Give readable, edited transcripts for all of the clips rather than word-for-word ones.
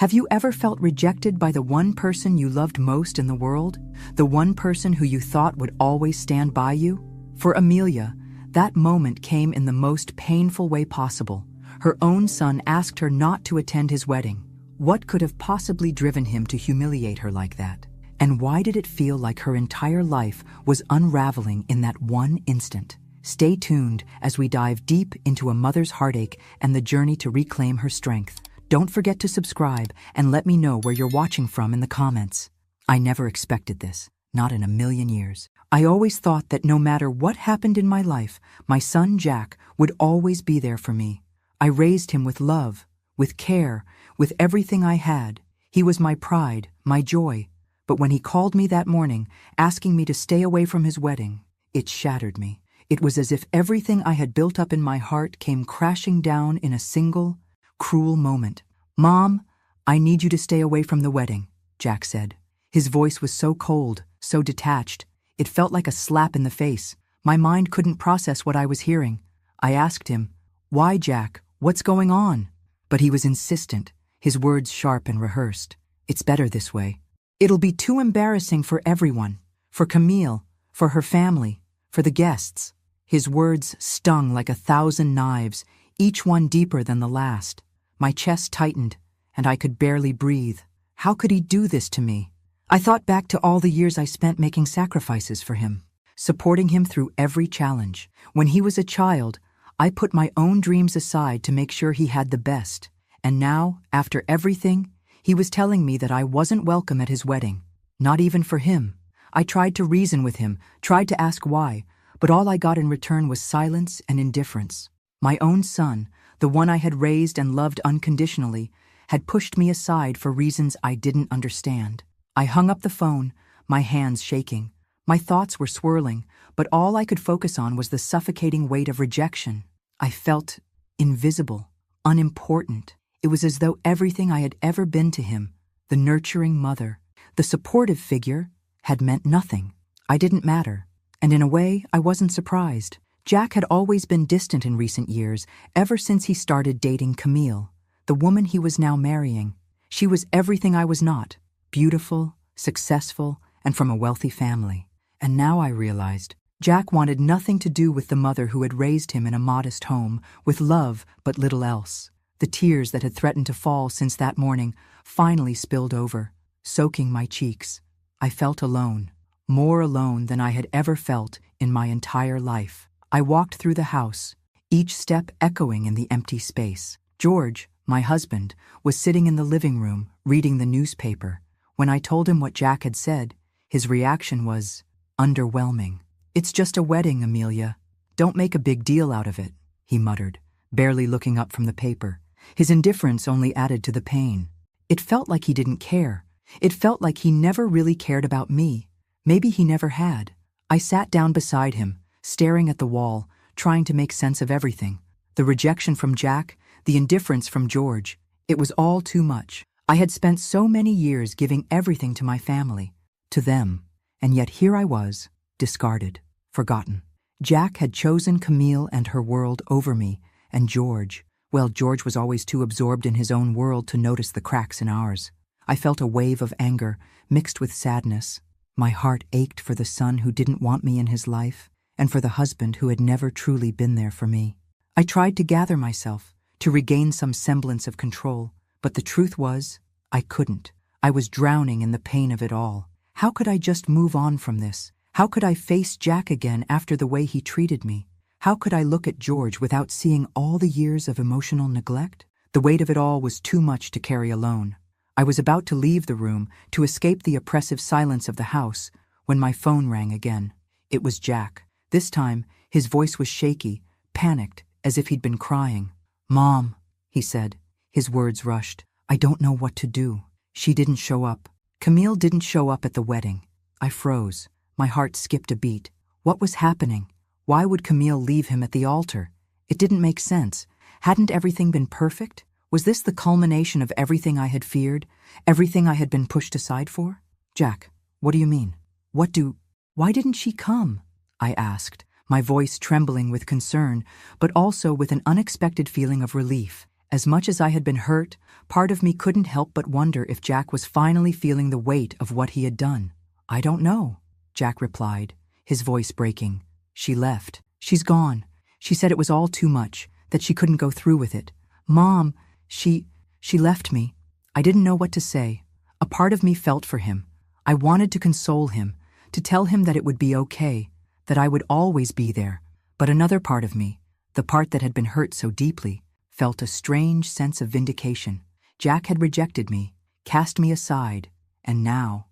Have you ever felt rejected by the one person you loved most in the world? The one person who you thought would always stand by you? For Amelia, that moment came in the most painful way possible. Her own son asked her not to attend his wedding. What could have possibly driven him to humiliate her like that? And why did it feel like her entire life was unraveling in that one instant? Stay tuned as we dive deep into a mother's heartache and the journey to reclaim her strength. Don't forget to subscribe and let me know where you're watching from in the comments. I never expected this, not in a million years. I always thought that no matter what happened in my life, my son Jack would always be there for me. I raised him with love, with care, with everything I had. He was my pride, my joy. But when he called me that morning, asking me to stay away from his wedding, it shattered me. It was as if everything I had built up in my heart came crashing down in a single, cruel moment. "Mom, I need you to stay away from the wedding," Jack said. His voice was so cold, so detached. It felt like a slap in the face. My mind couldn't process what I was hearing. I asked him, "Why, Jack? What's going on?" But he was insistent, his words sharp and rehearsed. "It's better this way. It'll be too embarrassing for everyone, for Camille, for her family, for the guests." His words stung like 1,000 knives, each one deeper than the last. My chest tightened, and I could barely breathe. How could he do this to me? I thought back to all the years I spent making sacrifices for him, supporting him through every challenge. When he was a child, I put my own dreams aside to make sure he had the best. And now, after everything, he was telling me that I wasn't welcome at his wedding. Not even for him. I tried to reason with him, tried to ask why, but all I got in return was silence and indifference. My own son, the one I had raised and loved unconditionally, had pushed me aside for reasons I didn't understand. I hung up the phone, my hands shaking. My thoughts were swirling, but all I could focus on was the suffocating weight of rejection. I felt invisible, unimportant. It was as though everything I had ever been to him, the nurturing mother, the supportive figure, had meant nothing. I didn't matter. And in a way, I wasn't surprised. Jack had always been distant in recent years, ever since he started dating Camille, the woman he was now marrying. She was everything I was not, beautiful, successful, and from a wealthy family. And now I realized, Jack wanted nothing to do with the mother who had raised him in a modest home, with love but little else. The tears that had threatened to fall since that morning finally spilled over, soaking my cheeks. I felt alone, more alone than I had ever felt in my entire life. I walked through the house, each step echoing in the empty space. George, my husband, was sitting in the living room, reading the newspaper. When I told him what Jack had said, his reaction was underwhelming. "It's just a wedding, Amelia. Don't make a big deal out of it," he muttered, barely looking up from the paper. His indifference only added to the pain. It felt like he didn't care. It felt like he never really cared about me. Maybe he never had. I sat down beside him, staring at the wall, trying to make sense of everything. The rejection from Jack, the indifference from George. It was all too much. I had spent so many years giving everything to my family, to them, and yet here I was, discarded, forgotten. Jack had chosen Camille and her world over me, and George, well, George was always too absorbed in his own world to notice the cracks in ours. I felt a wave of anger, mixed with sadness. My heart ached for the son who didn't want me in his life, and for the husband who had never truly been there for me. I tried to gather myself, to regain some semblance of control, but the truth was, I couldn't. I was drowning in the pain of it all. How could I just move on from this? How could I face Jack again after the way he treated me? How could I look at George without seeing all the years of emotional neglect? The weight of it all was too much to carry alone. I was about to leave the room, to escape the oppressive silence of the house, when my phone rang again. It was Jack. This time, his voice was shaky, panicked, as if he'd been crying. "Mom," he said. His words rushed. "I don't know what to do. She didn't show up. Camille didn't show up at the wedding." I froze. My heart skipped a beat. What was happening? Why would Camille leave him at the altar? It didn't make sense. Hadn't everything been perfect? Was this the culmination of everything I had feared? Everything I had been pushed aside for? "Jack, what do you mean? Why didn't she come?" I asked, my voice trembling with concern, but also with an unexpected feeling of relief. As much as I had been hurt, part of me couldn't help but wonder if Jack was finally feeling the weight of what he had done. "I don't know," Jack replied, his voice breaking. "She left. She's gone. She said it was all too much, that she couldn't go through with it. Mom, she left me." I didn't know what to say. A part of me felt for him. I wanted to console him, to tell him that it would be okay, that I would always be there. But another part of me, the part that had been hurt so deeply, felt a strange sense of vindication. Jack had rejected me, cast me aside, and now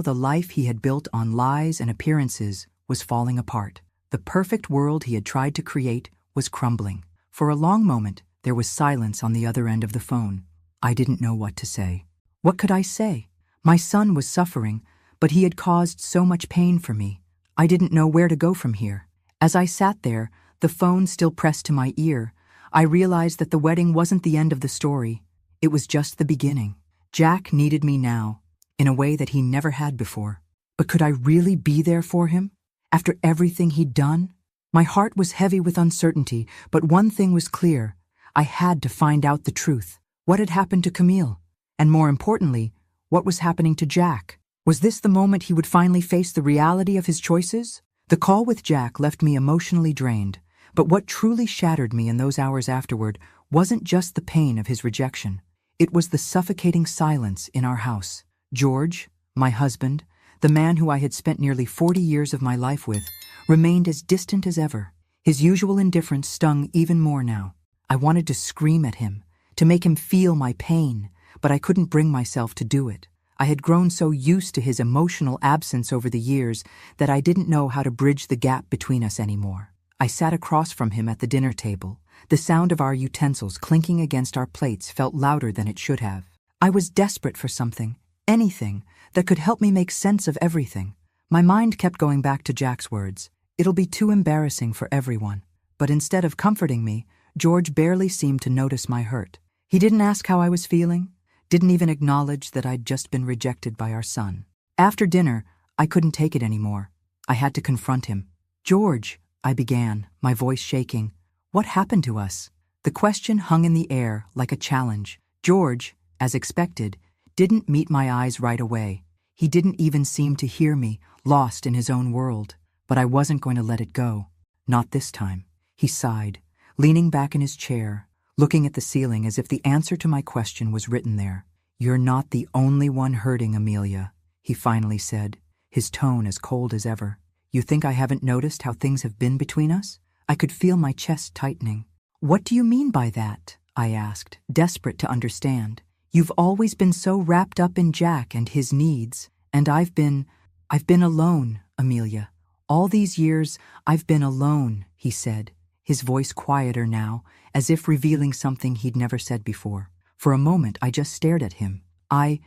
the life he had built on lies and appearances was falling apart. The perfect world he had tried to create was crumbling. For a long moment, there was silence on the other end of the phone. I didn't know what to say. What could I say? My son was suffering, but he had caused so much pain for me. I didn't know where to go from here. As I sat there, the phone still pressed to my ear, I realized that the wedding wasn't the end of the story. It was just the beginning. Jack needed me now, in a way that he never had before. But could I really be there for him? After everything he'd done? My heart was heavy with uncertainty, but one thing was clear. I had to find out the truth. What had happened to Camille? And more importantly, what was happening to Jack? Was this the moment he would finally face the reality of his choices? The call with Jack left me emotionally drained, but what truly shattered me in those hours afterward wasn't just the pain of his rejection. It was the suffocating silence in our house. George, my husband, the man who I had spent nearly 40 years of my life with, remained as distant as ever. His usual indifference stung even more now. I wanted to scream at him, to make him feel my pain, but I couldn't bring myself to do it. I had grown so used to his emotional absence over the years that I didn't know how to bridge the gap between us anymore. I sat across from him at the dinner table. The sound of our utensils clinking against our plates felt louder than it should have. I was desperate for something, anything, that could help me make sense of everything. My mind kept going back to Jack's words. "It'll be too embarrassing for everyone." But instead of comforting me, George barely seemed to notice my hurt. He didn't ask how I was feeling, didn't even acknowledge that I'd just been rejected by our son. After dinner, I couldn't take it anymore. I had to confront him. "George," I began, my voice shaking, "what happened to us?" The question hung in the air like a challenge. George, as expected, didn't meet my eyes right away. He didn't even seem to hear me, lost in his own world. But I wasn't going to let it go. Not this time. He sighed, leaning back in his chair, looking at the ceiling as if the answer to my question was written there. "You're not the only one hurting, Amelia," he finally said, his tone as cold as ever. "You think I haven't noticed how things have been between us?" I could feel my chest tightening. "What do you mean by that?" I asked, desperate to understand. "You've always been so wrapped up in Jack and his needs, and I've been alone, Amelia. All these years, I've been alone," he said, his voice quieter now, as if revealing something he'd never said before. For a moment, I just stared at him. I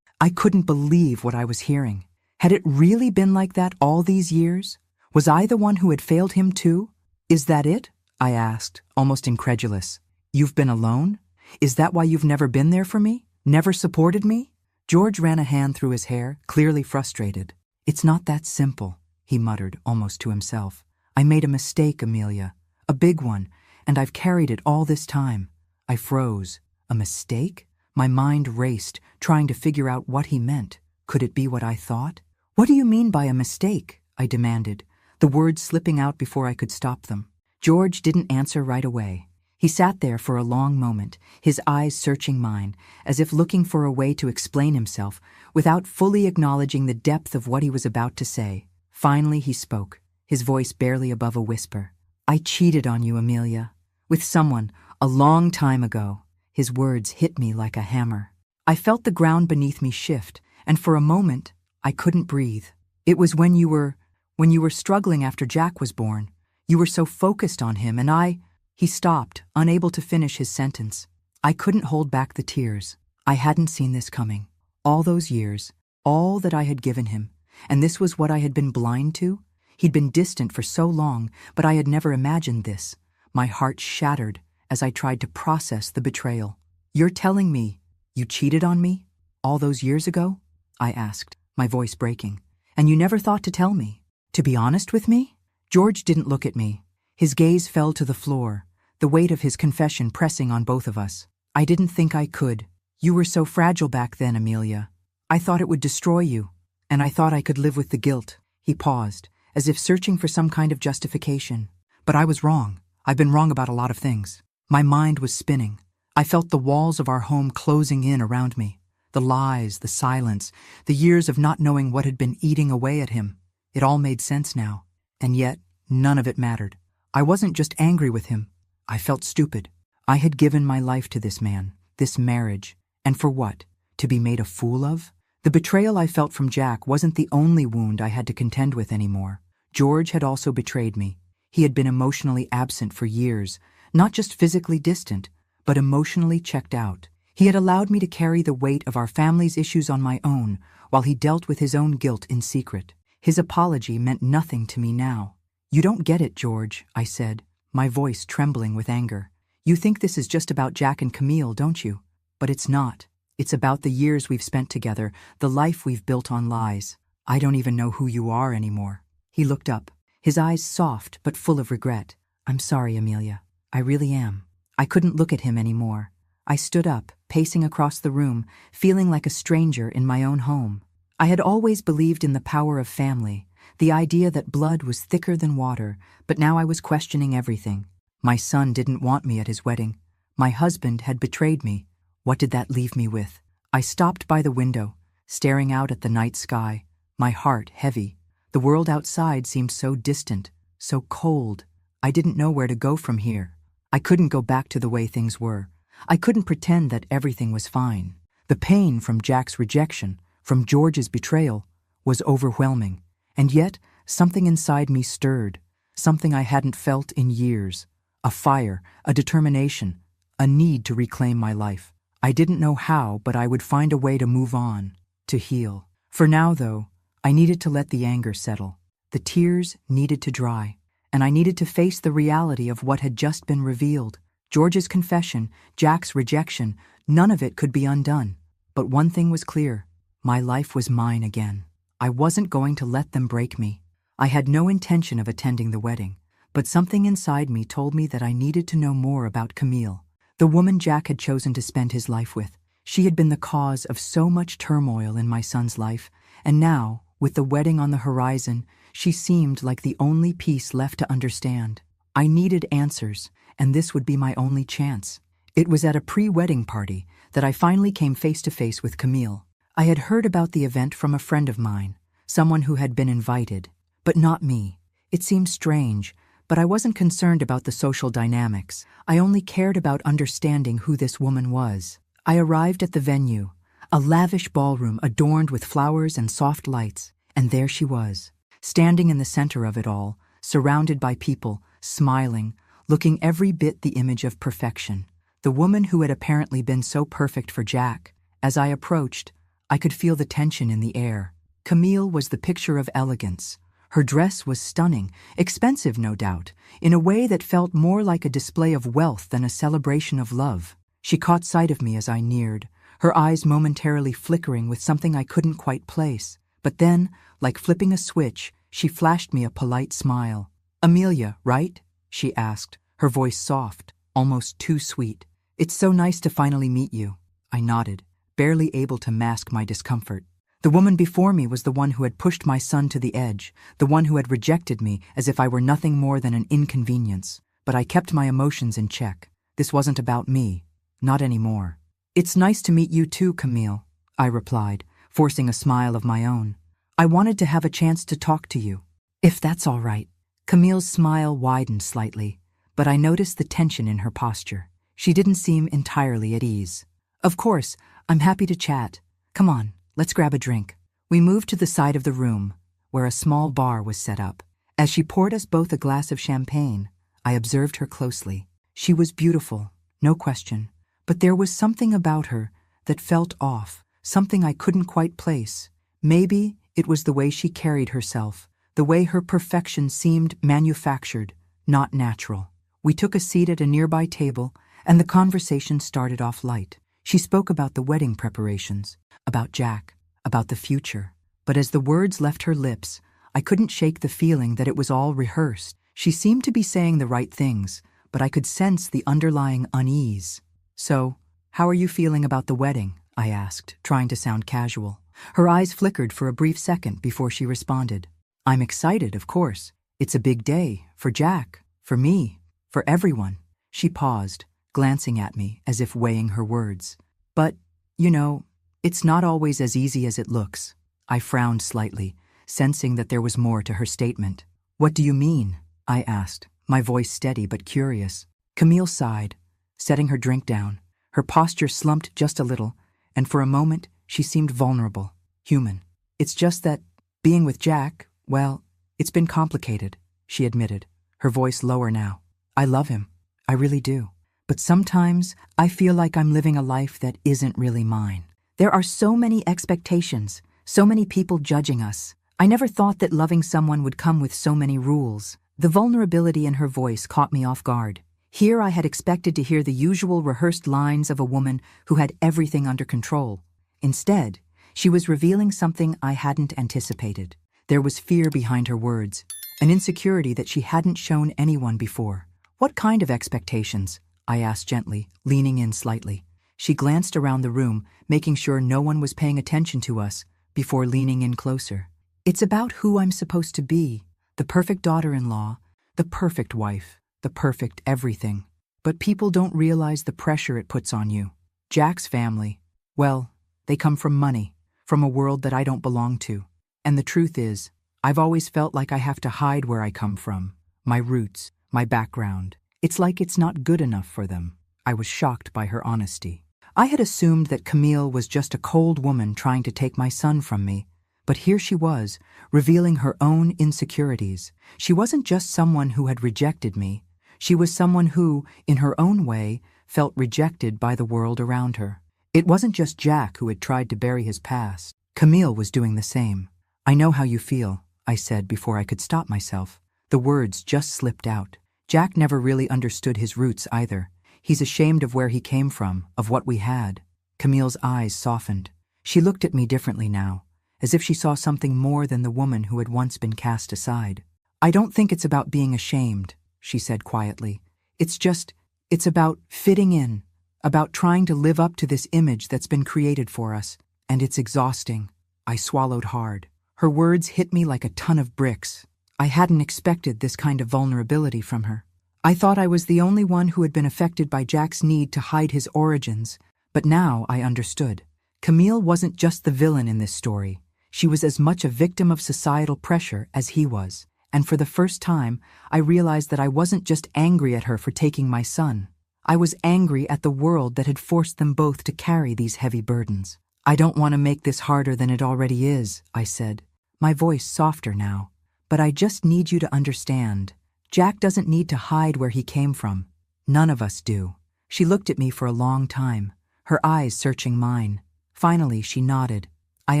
couldn't believe what I was hearing. Had it really been like that all these years? Was I the one who had failed him too? "Is that it?" I asked, almost incredulous. "You've been alone? Is that why you've never been there for me? Never supported me?" George ran a hand through his hair, clearly frustrated. "It's not that simple," he muttered, almost to himself. "I made a mistake, Amelia. A big one, and I've carried it all this time." I froze. A mistake? My mind raced, trying to figure out what he meant. Could it be what I thought? "What do you mean by a mistake?" I demanded, the words slipping out before I could stop them. George didn't answer right away. He sat there for a long moment, his eyes searching mine, as if looking for a way to explain himself without fully acknowledging the depth of what he was about to say. Finally he spoke, his voice barely above a whisper. "I cheated on you, Amelia. With someone, a long time ago." His words hit me like a hammer. I felt the ground beneath me shift, and for a moment, I couldn't breathe. "It was when you were struggling after Jack was born. You were so focused on him, and I—" He stopped, unable to finish his sentence. I couldn't hold back the tears. I hadn't seen this coming. All those years, all that I had given him, and this was what I had been blind to? He'd been distant for so long, but I had never imagined this. My heart shattered as I tried to process the betrayal. "You're telling me you cheated on me all those years ago?" I asked, my voice breaking. "And you never thought to tell me? To be honest with me?" George didn't look at me. His gaze fell to the floor, the weight of his confession pressing on both of us. I didn't think I could. You were so fragile back then, Amelia. I thought it would destroy you, and I thought I could live with the guilt." He paused, as if searching for some kind of justification. "But I was wrong. I've been wrong about a lot of things." My mind was spinning. I felt the walls of our home closing in around me. The lies, the silence, the years of not knowing what had been eating away at him. It all made sense now. And yet, none of it mattered. I wasn't just angry with him. I felt stupid. I had given my life to this man, this marriage. And for what? To be made a fool of? The betrayal I felt from Jack wasn't the only wound I had to contend with anymore. George had also betrayed me. He had been emotionally absent for years, not just physically distant, but emotionally checked out. He had allowed me to carry the weight of our family's issues on my own, while he dealt with his own guilt in secret. His apology meant nothing to me now. "You don't get it, George," I said, my voice trembling with anger. "You think this is just about Jack and Camille, don't you? But it's not. It's about the years we've spent together, the life we've built on lies. I don't even know who you are anymore." He looked up, his eyes soft but full of regret. "I'm sorry, Amelia. I really am." I couldn't look at him anymore. I stood up, pacing across the room, feeling like a stranger in my own home. I had always believed in the power of family, the idea that blood was thicker than water, but now I was questioning everything. My son didn't want me at his wedding. My husband had betrayed me. What did that leave me with? I stopped by the window, staring out at the night sky, my heart heavy. The world outside seemed so distant, so cold. I didn't know where to go from here. I couldn't go back to the way things were. I couldn't pretend that everything was fine. The pain from Jack's rejection, from George's betrayal, was overwhelming. And yet, something inside me stirred, something I hadn't felt in years. A fire, a determination, a need to reclaim my life. I didn't know how, but I would find a way to move on, to heal. For now, though, I needed to let the anger settle. The tears needed to dry, and I needed to face the reality of what had just been revealed. George's confession, Jack's rejection, none of it could be undone. But one thing was clear. My life was mine again. I wasn't going to let them break me. I had no intention of attending the wedding, but something inside me told me that I needed to know more about Camille, the woman Jack had chosen to spend his life with. She had been the cause of so much turmoil in my son's life, and now, with the wedding on the horizon, she seemed like the only piece left to understand. I needed answers, and this would be my only chance. It was at a pre-wedding party that I finally came face to face with Camille. I had heard about the event from a friend of mine, someone who had been invited, but not me. It seemed strange, but I wasn't concerned about the social dynamics. I only cared about understanding who this woman was. I arrived at the venue, a lavish ballroom adorned with flowers and soft lights, and there she was, standing in the center of it all, surrounded by people, smiling, looking every bit the image of perfection. The woman who had apparently been so perfect for Jack. As I approached, I could feel the tension in the air. Camille was the picture of elegance. Her dress was stunning, expensive no doubt, in a way that felt more like a display of wealth than a celebration of love. She caught sight of me as I neared, her eyes momentarily flickering with something I couldn't quite place. But then, like flipping a switch, she flashed me a polite smile. "Amelia, right?" she asked, her voice soft, almost too sweet. "It's so nice to finally meet you." I nodded, barely able to mask my discomfort. The woman before me was the one who had pushed my son to the edge, the one who had rejected me as if I were nothing more than an inconvenience. But I kept my emotions in check. This wasn't about me. Not anymore. "It's nice to meet you too, Camille," I replied, forcing a smile of my own. "I wanted to have a chance to talk to you, if that's all right." Camille's smile widened slightly, but I noticed the tension in her posture. She didn't seem entirely at ease. "Of course, I'm happy to chat. Come on, let's grab a drink." We moved to the side of the room, where a small bar was set up. As she poured us both a glass of champagne, I observed her closely. She was beautiful, no question, but there was something about her that felt off, something I couldn't quite place. Maybe it was the way she carried herself, the way her perfection seemed manufactured, not natural. We took a seat at a nearby table, and the conversation started off light. She spoke about the wedding preparations, about Jack, about the future. But as the words left her lips, I couldn't shake the feeling that it was all rehearsed. She seemed to be saying the right things, but I could sense the underlying unease. "So, "How are you feeling about the wedding?" I asked, trying to sound casual. Her eyes flickered for a brief second before she responded. "I'm excited, of course. It's a big day, for Jack, for me, for everyone." She paused, glancing at me as if weighing her words. "But, you know, it's not always as easy as it looks." I frowned slightly, sensing that there was more to her statement. "What do you mean?" I asked, my voice steady but curious. Camille sighed, setting her drink down. Her posture slumped just a little, and for a moment she seemed vulnerable, human. "It's just that, being with Jack, well, it's been complicated," she admitted, her voice lower now. "I love him. I really do. But sometimes I feel like I'm living a life that isn't really mine. There are so many expectations, so many people judging us. I never thought that loving someone would come with so many rules." The vulnerability in her voice caught me off guard. Here I had expected to hear the usual rehearsed lines of a woman who had everything under control. Instead, she was revealing something I hadn't anticipated. There was fear behind her words, an insecurity that she hadn't shown anyone before. "What kind of expectations?" I asked gently, leaning in slightly. She glanced around the room, making sure no one was paying attention to us, before leaning in closer. "It's about who I'm supposed to be, the perfect daughter-in-law, the perfect wife, the perfect everything. But people don't realize the pressure it puts on you. Jack's family, well, they come from money, from a world that I don't belong to. And the truth is, I've always felt like I have to hide where I come from, my roots, my background. It's like it's not good enough for them." I was shocked by her honesty. I had assumed that Camille was just a cold woman trying to take my son from me, but here she was, revealing her own insecurities. She wasn't just someone who had rejected me. She was someone who, in her own way, felt rejected by the world around her. It wasn't just Jack who had tried to bury his past. Camille was doing the same. "I know how you feel," I said before I could stop myself. The words just slipped out. Jack never really understood his roots either. He's ashamed of where he came from, of what we had. Camille's eyes softened. She looked at me differently now, as if she saw something more than the woman who had once been cast aside. "I don't think it's about being ashamed," she said quietly. It's about fitting in, about trying to live up to this image that's been created for us, and it's exhausting." I swallowed hard. Her words hit me like a ton of bricks. I hadn't expected this kind of vulnerability from her. I thought I was the only one who had been affected by Jack's need to hide his origins, but now I understood. Camille wasn't just the villain in this story. She was as much a victim of societal pressure as he was. And for the first time, I realized that I wasn't just angry at her for taking my son. I was angry at the world that had forced them both to carry these heavy burdens. "I don't want to make this harder than it already is," I said, my voice softer now. "But I just need you to understand. Jack doesn't need to hide where he came from. None of us do." She looked at me for a long time, her eyes searching mine. Finally, she nodded. "I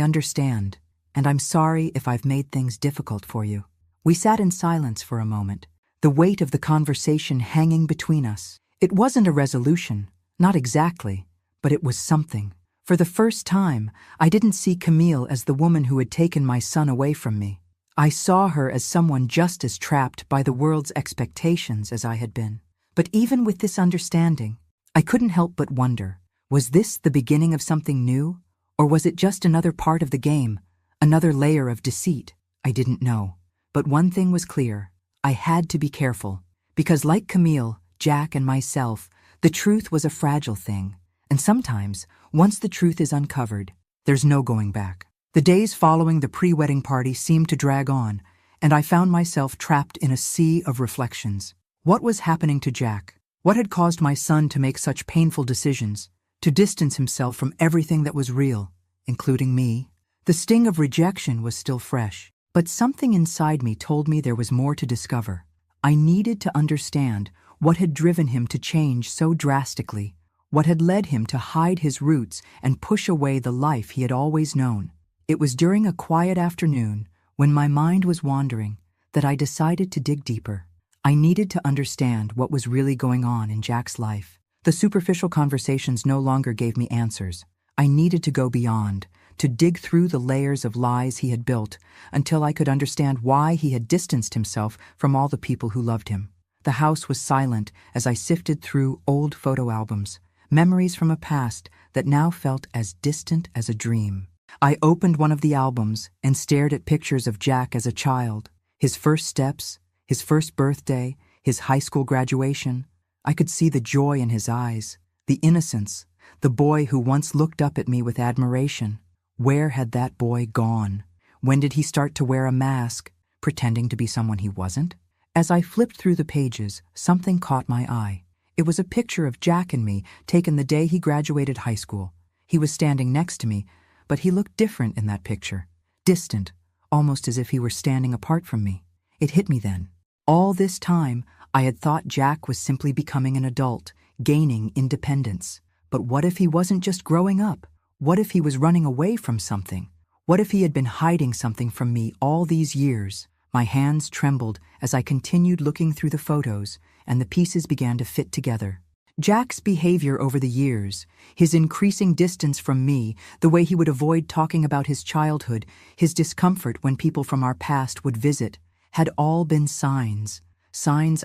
understand, and I'm sorry if I've made things difficult for you." We sat in silence for a moment, the weight of the conversation hanging between us. It wasn't a resolution, not exactly, but it was something. For the first time, I didn't see Camille as the woman who had taken my son away from me. I saw her as someone just as trapped by the world's expectations as I had been. But even with this understanding, I couldn't help but wonder, was this the beginning of something new? Or was it just another part of the game, another layer of deceit? I didn't know. But one thing was clear. I had to be careful. Because like Camille, Jack, and myself, the truth was a fragile thing. And sometimes, once the truth is uncovered, there's no going back. The days following the pre-wedding party seemed to drag on, and I found myself trapped in a sea of reflections. What was happening to Jack? What had caused my son to make such painful decisions, to distance himself from everything that was real, including me? The sting of rejection was still fresh, but something inside me told me there was more to discover. I needed to understand what had driven him to change so drastically, what had led him to hide his roots and push away the life he had always known. It was during a quiet afternoon, when my mind was wandering, that I decided to dig deeper. I needed to understand what was really going on in Jack's life. The superficial conversations no longer gave me answers. I needed to go beyond, to dig through the layers of lies he had built until I could understand why he had distanced himself from all the people who loved him. The house was silent as I sifted through old photo albums, memories from a past that now felt as distant as a dream. I opened one of the albums and stared at pictures of Jack as a child, his first steps, his first birthday, his high school graduation. I could see the joy in his eyes, the innocence, the boy who once looked up at me with admiration. Where had that boy gone? When did he start to wear a mask, pretending to be someone he wasn't? As I flipped through the pages, something caught my eye. It was a picture of Jack and me taken the day he graduated high school. He was standing next to me, but he looked different in that picture. Distant, almost as if he were standing apart from me. It hit me then. All this time, I had thought Jack was simply becoming an adult, gaining independence. But what if he wasn't just growing up? What if he was running away from something? What if he had been hiding something from me all these years? My hands trembled as I continued looking through the photos, and the pieces began to fit together. Jack's behavior over the years, his increasing distance from me, the way he would avoid talking about his childhood, his discomfort when people from our past would visit, had all been signs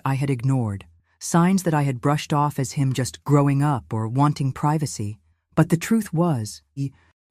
I had ignored, signs that I had brushed off as him just growing up or wanting privacy. But the truth was,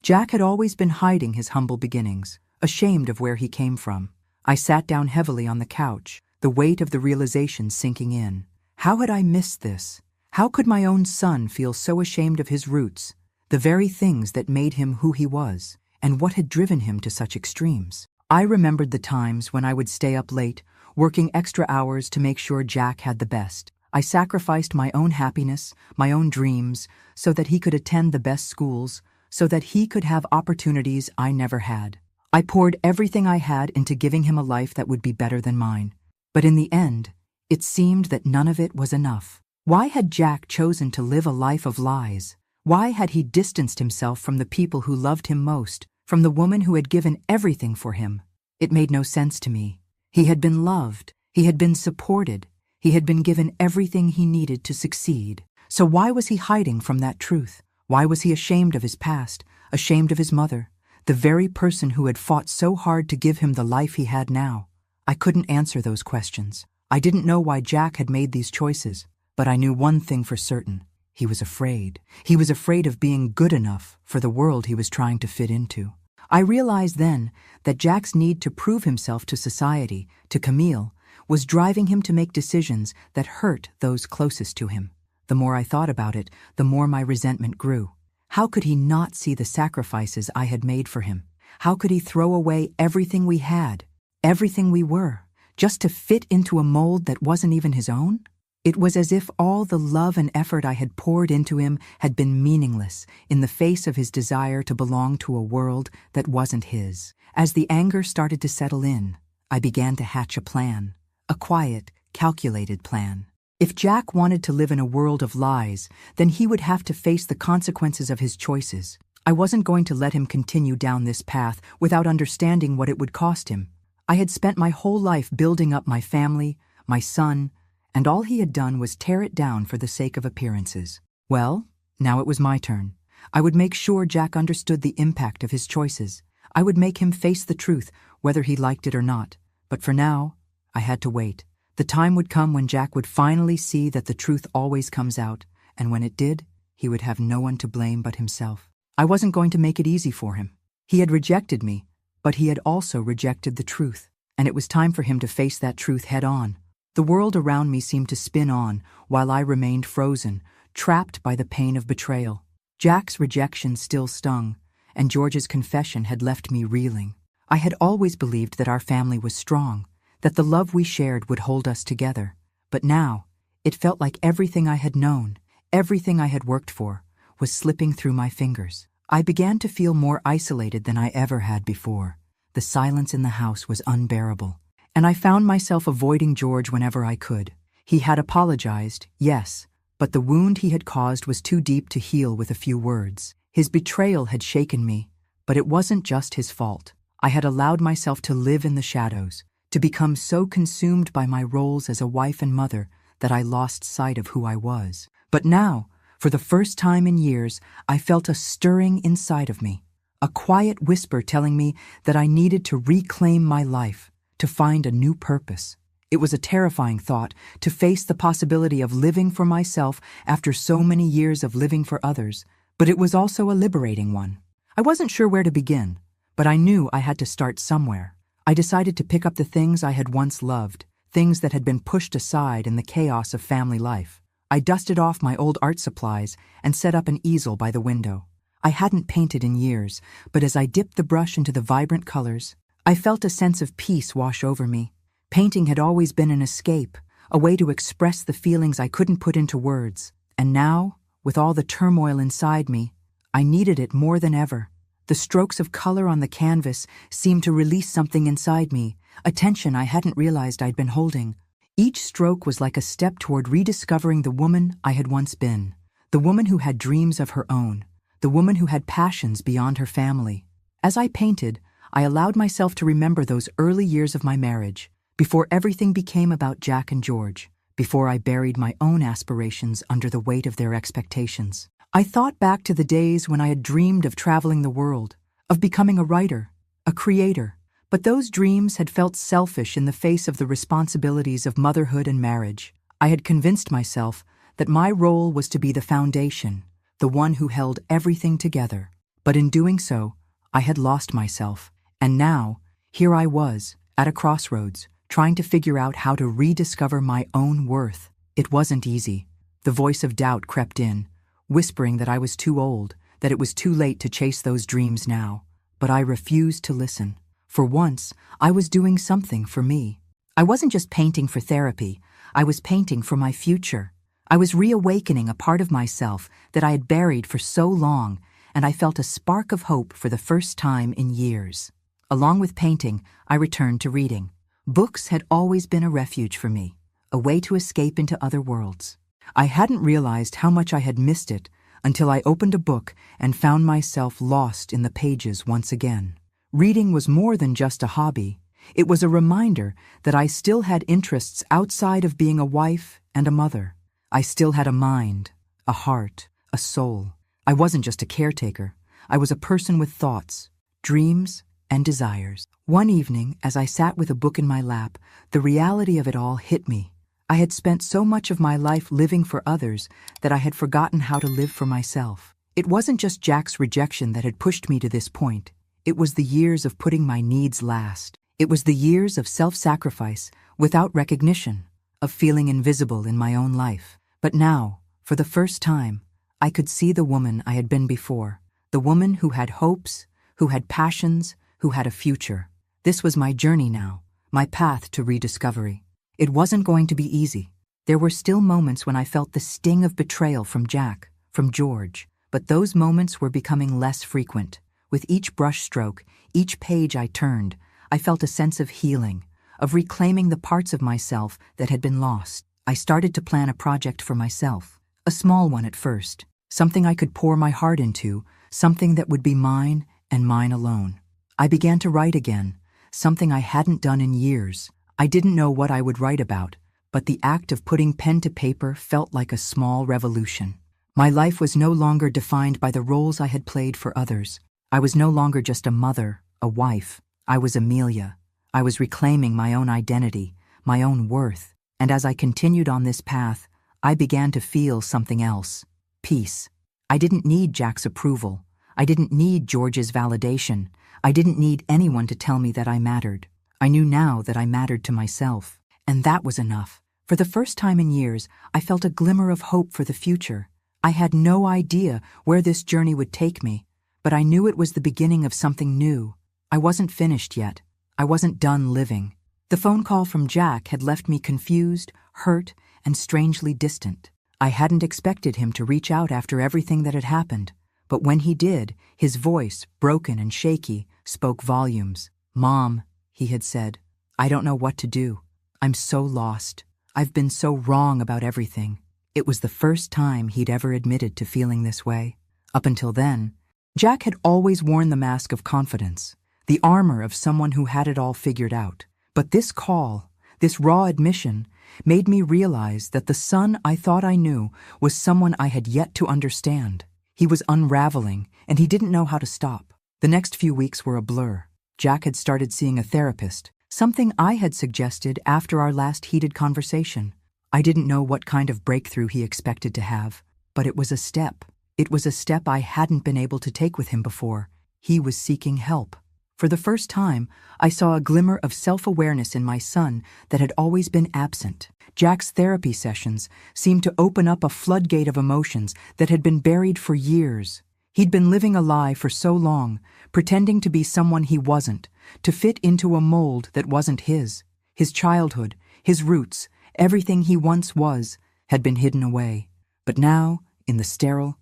Jack had always been hiding his humble beginnings, ashamed of where he came from. I sat down heavily on the couch, the weight of the realization sinking in. How had I missed this? How could my own son feel so ashamed of his roots, the very things that made him who he was, and what had driven him to such extremes? I remembered the times when I would stay up late, working extra hours to make sure Jack had the best. I sacrificed my own happiness, my own dreams, so that he could attend the best schools, so that he could have opportunities I never had. I poured everything I had into giving him a life that would be better than mine. But in the end, it seemed that none of it was enough. Why had Jack chosen to live a life of lies? Why had he distanced himself from the people who loved him most, from the woman who had given everything for him? It made no sense to me. He had been loved. He had been supported. He had been given everything he needed to succeed. So why was he hiding from that truth? Why was he ashamed of his past, ashamed of his mother, the very person who had fought so hard to give him the life he had now? I couldn't answer those questions. I didn't know why Jack had made these choices, but I knew one thing for certain. He was afraid. He was afraid of being good enough for the world he was trying to fit into. I realized then that Jack's need to prove himself to society, to Camille, was driving him to make decisions that hurt those closest to him. The more I thought about it, the more my resentment grew. How could he not see the sacrifices I had made for him? How could he throw away everything we had, everything we were, just to fit into a mold that wasn't even his own? It was as if all the love and effort I had poured into him had been meaningless in the face of his desire to belong to a world that wasn't his. As the anger started to settle in, I began to hatch a plan, a quiet, calculated plan. If Jack wanted to live in a world of lies, then he would have to face the consequences of his choices. I wasn't going to let him continue down this path without understanding what it would cost him. I had spent my whole life building up my family, my son, and all he had done was tear it down for the sake of appearances. Well, now it was my turn. I would make sure Jack understood the impact of his choices. I would make him face the truth, whether he liked it or not. But for now, I had to wait. The time would come when Jack would finally see that the truth always comes out, and when it did, he would have no one to blame but himself. I wasn't going to make it easy for him. He had rejected me, but he had also rejected the truth, and it was time for him to face that truth head on. The world around me seemed to spin on while I remained frozen, trapped by the pain of betrayal. Jack's rejection still stung, and George's confession had left me reeling. I had always believed that our family was strong, that the love we shared would hold us together. But now, it felt like everything I had known, everything I had worked for, was slipping through my fingers. I began to feel more isolated than I ever had before. The silence in the house was unbearable, and I found myself avoiding George whenever I could. He had apologized, yes, but the wound he had caused was too deep to heal with a few words. His betrayal had shaken me, but it wasn't just his fault. I had allowed myself to live in the shadows, to become so consumed by my roles as a wife and mother that I lost sight of who I was. But now, for the first time in years, I felt a stirring inside of me, a quiet whisper telling me that I needed to reclaim my life, to find a new purpose. It was a terrifying thought to face the possibility of living for myself after so many years of living for others, but it was also a liberating one. I wasn't sure where to begin, but I knew I had to start somewhere. I decided to pick up the things I had once loved, things that had been pushed aside in the chaos of family life. I dusted off my old art supplies and set up an easel by the window. I hadn't painted in years, but as I dipped the brush into the vibrant colors, I felt a sense of peace wash over me. Painting had always been an escape, a way to express the feelings I couldn't put into words. And now, with all the turmoil inside me, I needed it more than ever. The strokes of color on the canvas seemed to release something inside me, a tension I hadn't realized I'd been holding. Each stroke was like a step toward rediscovering the woman I had once been, the woman who had dreams of her own, the woman who had passions beyond her family. As I painted, I allowed myself to remember those early years of my marriage, before everything became about Jack and George, before I buried my own aspirations under the weight of their expectations. I thought back to the days when I had dreamed of traveling the world, of becoming a writer, a creator, but those dreams had felt selfish in the face of the responsibilities of motherhood and marriage. I had convinced myself that my role was to be the foundation, the one who held everything together. But in doing so, I had lost myself. And now, here I was, at a crossroads, trying to figure out how to rediscover my own worth. It wasn't easy. The voice of doubt crept in, whispering that I was too old, that it was too late to chase those dreams now. But I refused to listen. For once, I was doing something for me. I wasn't just painting for therapy. I was painting for my future. I was reawakening a part of myself that I had buried for so long, and I felt a spark of hope for the first time in years. Along with painting, I returned to reading. Books had always been a refuge for me, a way to escape into other worlds. I hadn't realized how much I had missed it until I opened a book and found myself lost in the pages once again. Reading was more than just a hobby. It was a reminder that I still had interests outside of being a wife and a mother. I still had a mind, a heart, a soul. I wasn't just a caretaker. I was a person with thoughts, dreams, and desires. One evening, as I sat with a book in my lap, the reality of it all hit me. I had spent so much of my life living for others that I had forgotten how to live for myself. It wasn't just Jack's rejection that had pushed me to this point. It was the years of putting my needs last. It was the years of self-sacrifice without recognition, of feeling invisible in my own life. But now, for the first time, I could see the woman I had been before, the woman who had hopes, who had passions, who had a future. This was my journey now, my path to rediscovery. It wasn't going to be easy. There were still moments when I felt the sting of betrayal from Jack, from George, but those moments were becoming less frequent. With each brushstroke, each page I turned, I felt a sense of healing, of reclaiming the parts of myself that had been lost. I started to plan a project for myself, a small one at first, something I could pour my heart into, something that would be mine and mine alone. I began to write again, something I hadn't done in years. I didn't know what I would write about, but the act of putting pen to paper felt like a small revolution. My life was no longer defined by the roles I had played for others. I was no longer just a mother, a wife. I was Amelia. I was reclaiming my own identity, my own worth. And as I continued on this path, I began to feel something else. Peace. I didn't need Jack's approval. I didn't need George's validation. I didn't need anyone to tell me that I mattered. I knew now that I mattered to myself. And that was enough. For the first time in years, I felt a glimmer of hope for the future. I had no idea where this journey would take me, but I knew it was the beginning of something new. I wasn't finished yet. I wasn't done living. The phone call from Jack had left me confused, hurt, and strangely distant. I hadn't expected him to reach out after everything that had happened, but when he did, his voice, broken and shaky, spoke volumes. "Mom," he had said, "I don't know what to do. I'm so lost. I've been so wrong about everything." It was the first time he'd ever admitted to feeling this way. Up until then, Jack had always worn the mask of confidence, the armor of someone who had it all figured out. But this call, this raw admission, made me realize that the son I thought I knew was someone I had yet to understand. He was unraveling, and he didn't know how to stop. The next few weeks were a blur. Jack had started seeing a therapist, something I had suggested after our last heated conversation. I didn't know what kind of breakthrough he expected to have, but it was a step. It was a step I hadn't been able to take with him before. He was seeking help. For the first time, I saw a glimmer of self-awareness in my son that had always been absent. Jack's therapy sessions seemed to open up a floodgate of emotions that had been buried for years. He'd been living a lie for so long, pretending to be someone he wasn't, to fit into a mold that wasn't his. His childhood, his roots, everything he once was, had been hidden away. But now, in the sterile,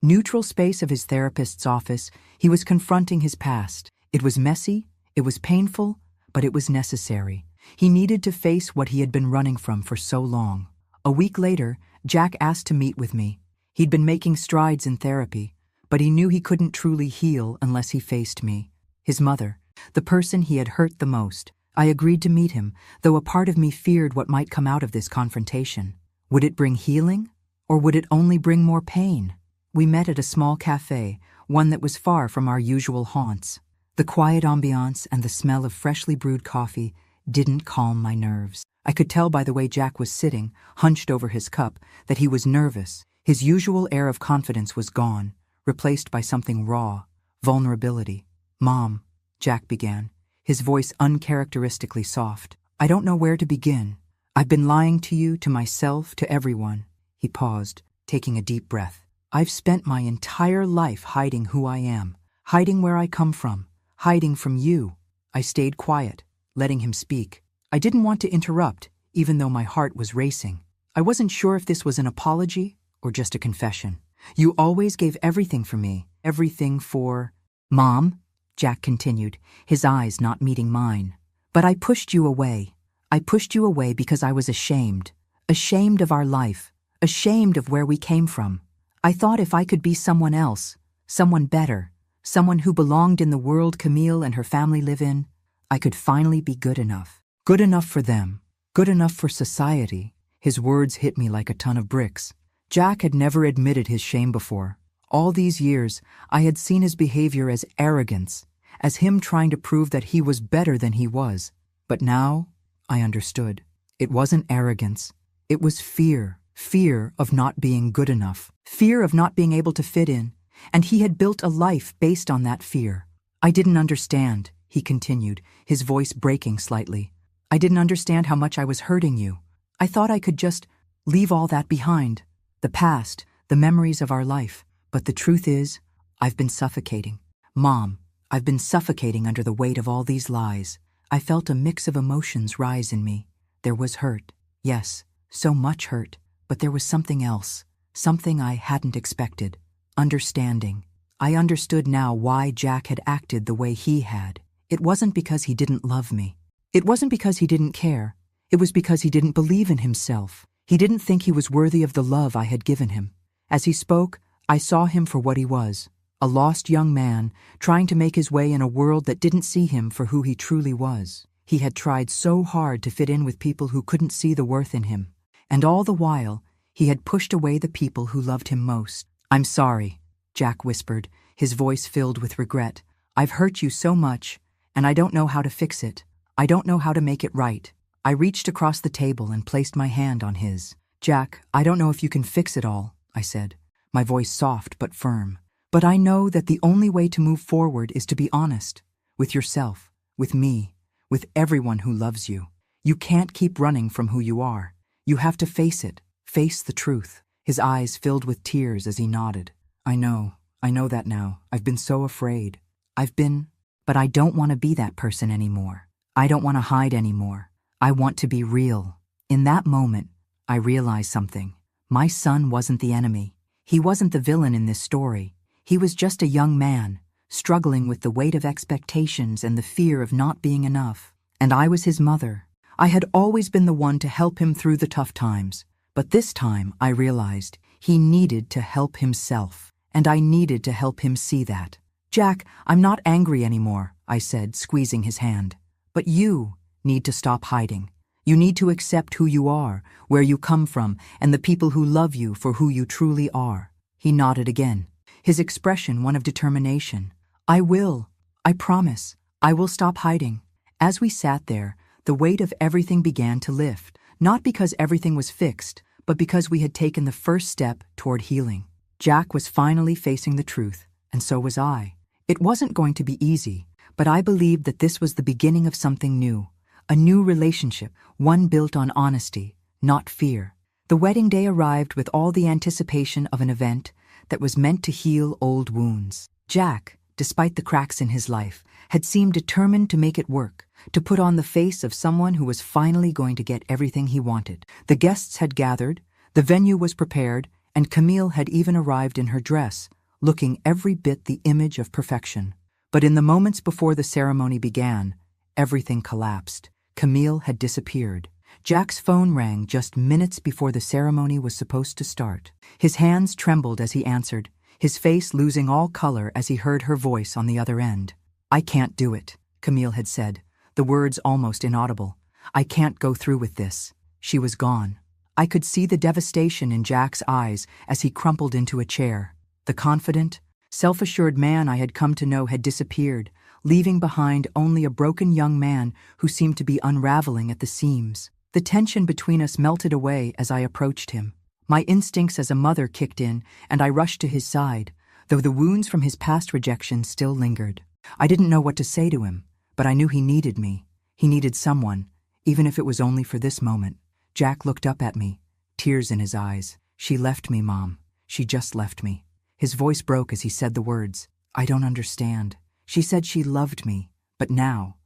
neutral space of his therapist's office, he was confronting his past. It was messy, it was painful, but it was necessary. He needed to face what he had been running from for so long. A week later, Jack asked to meet with me. He'd been making strides in therapy, but he knew he couldn't truly heal unless he faced me, his mother, the person he had hurt the most. I agreed to meet him, though a part of me feared what might come out of this confrontation. Would it bring healing, or would it only bring more pain? We met at a small cafe, one that was far from our usual haunts. The quiet ambiance and the smell of freshly brewed coffee didn't calm my nerves. I could tell by the way Jack was sitting, hunched over his cup, that he was nervous. His usual air of confidence was gone, replaced by something raw, vulnerability. "Mom," Jack began, his voice uncharacteristically soft. "I don't know where to begin. I've been lying to you, to myself, to everyone." He paused, taking a deep breath. "I've spent my entire life hiding who I am, hiding where I come from, hiding from you." I stayed quiet, letting him speak. I didn't want to interrupt, even though my heart was racing. I wasn't sure if this was an apology or just a confession. "You always gave everything for me, everything for—" "Mom," Jack continued, his eyes not meeting mine. "But I pushed you away. I pushed you away because I was ashamed. Ashamed of our life. Ashamed of where we came from. I thought if I could be someone else, someone better, someone who belonged in the world Camille and her family live in, I could finally be good enough. Good enough for them. Good enough for society." His words hit me like a ton of bricks. Jack had never admitted his shame before. All these years, I had seen his behavior as arrogance, as him trying to prove that he was better than he was. But now, I understood. It wasn't arrogance. It was fear. Fear of not being good enough. Fear of not being able to fit in. And he had built a life based on that fear. "I didn't understand," he continued, his voice breaking slightly. "I didn't understand how much I was hurting you. I thought I could just leave all that behind. The past, the memories of our life. But the truth is, I've been suffocating. Mom, I've been suffocating under the weight of all these lies." I felt a mix of emotions rise in me. There was hurt. Yes, so much hurt. But there was something else. Something I hadn't expected. Understanding. I understood now why Jack had acted the way he had. It wasn't because he didn't love me. It wasn't because he didn't care. It was because he didn't believe in himself. He didn't think he was worthy of the love I had given him. As he spoke, I saw him for what he was, a lost young man trying to make his way in a world that didn't see him for who he truly was. He had tried so hard to fit in with people who couldn't see the worth in him. And all the while, he had pushed away the people who loved him most. "I'm sorry," Jack whispered, his voice filled with regret. "I've hurt you so much, and I don't know how to fix it. I don't know how to make it right." I reached across the table and placed my hand on his. "Jack, I don't know if you can fix it all," I said, my voice soft but firm. "But I know that the only way to move forward is to be honest. With yourself, with me, with everyone who loves you. You can't keep running from who you are. You have to face it, face the truth." His eyes filled with tears as he nodded. I know that now. I've been so afraid. But I don't want to be that person anymore. I don't want to hide anymore. I want to be real." In that moment, I realized something. My son wasn't the enemy. He wasn't the villain in this story. He was just a young man, struggling with the weight of expectations and the fear of not being enough. And I was his mother. I had always been the one to help him through the tough times. But this time, I realized he needed to help himself. And I needed to help him see that. "Jack, I'm not angry anymore," I said, squeezing his hand. "But you need to stop hiding. You need to accept who you are, where you come from, and the people who love you for who you truly are." He nodded again, his expression one of determination. "I will. I promise. I will stop hiding. As we sat there, the weight of everything began to lift, not because everything was fixed, but because we had taken the first step toward healing. Jack was finally facing the truth, and so was I. It wasn't going to be easy, but I believed that this was the beginning of something new, a new relationship, one built on honesty, not fear. The wedding day arrived with all the anticipation of an event that was meant to heal old wounds. Jack, despite the cracks in his life, had seemed determined to make it work, to put on the face of someone who was finally going to get everything he wanted. The guests had gathered, the venue was prepared, and Camille had even arrived in her dress, looking every bit the image of perfection. But in the moments before the ceremony began, everything collapsed. Camille had disappeared. Jack's phone rang just minutes before the ceremony was supposed to start. His hands trembled as he answered, his face losing all color as he heard her voice on the other end. "I can't do it," Camille had said, the words almost inaudible. "I can't go through with this." She was gone. I could see the devastation in Jack's eyes as he crumpled into a chair. The confident, self-assured man I had come to know had disappeared, leaving behind only a broken young man who seemed to be unraveling at the seams. The tension between us melted away as I approached him. My instincts as a mother kicked in, and I rushed to his side, though the wounds from his past rejection still lingered. I didn't know what to say to him, but I knew he needed me. He needed someone, even if it was only for this moment. Jack looked up at me, tears in his eyes. "She left me, Mom. She just left me." His voice broke as he said the words. "I don't understand. She said she loved me, but now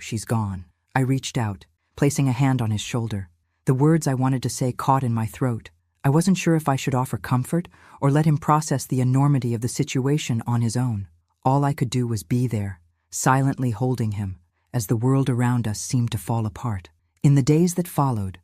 she's gone." I reached out, placing a hand on his shoulder. The words I wanted to say caught in my throat. I wasn't sure if I should offer comfort or let him process the enormity of the situation on his own. All I could do was be there, silently holding him, as the world around us seemed to fall apart. In the days that followed,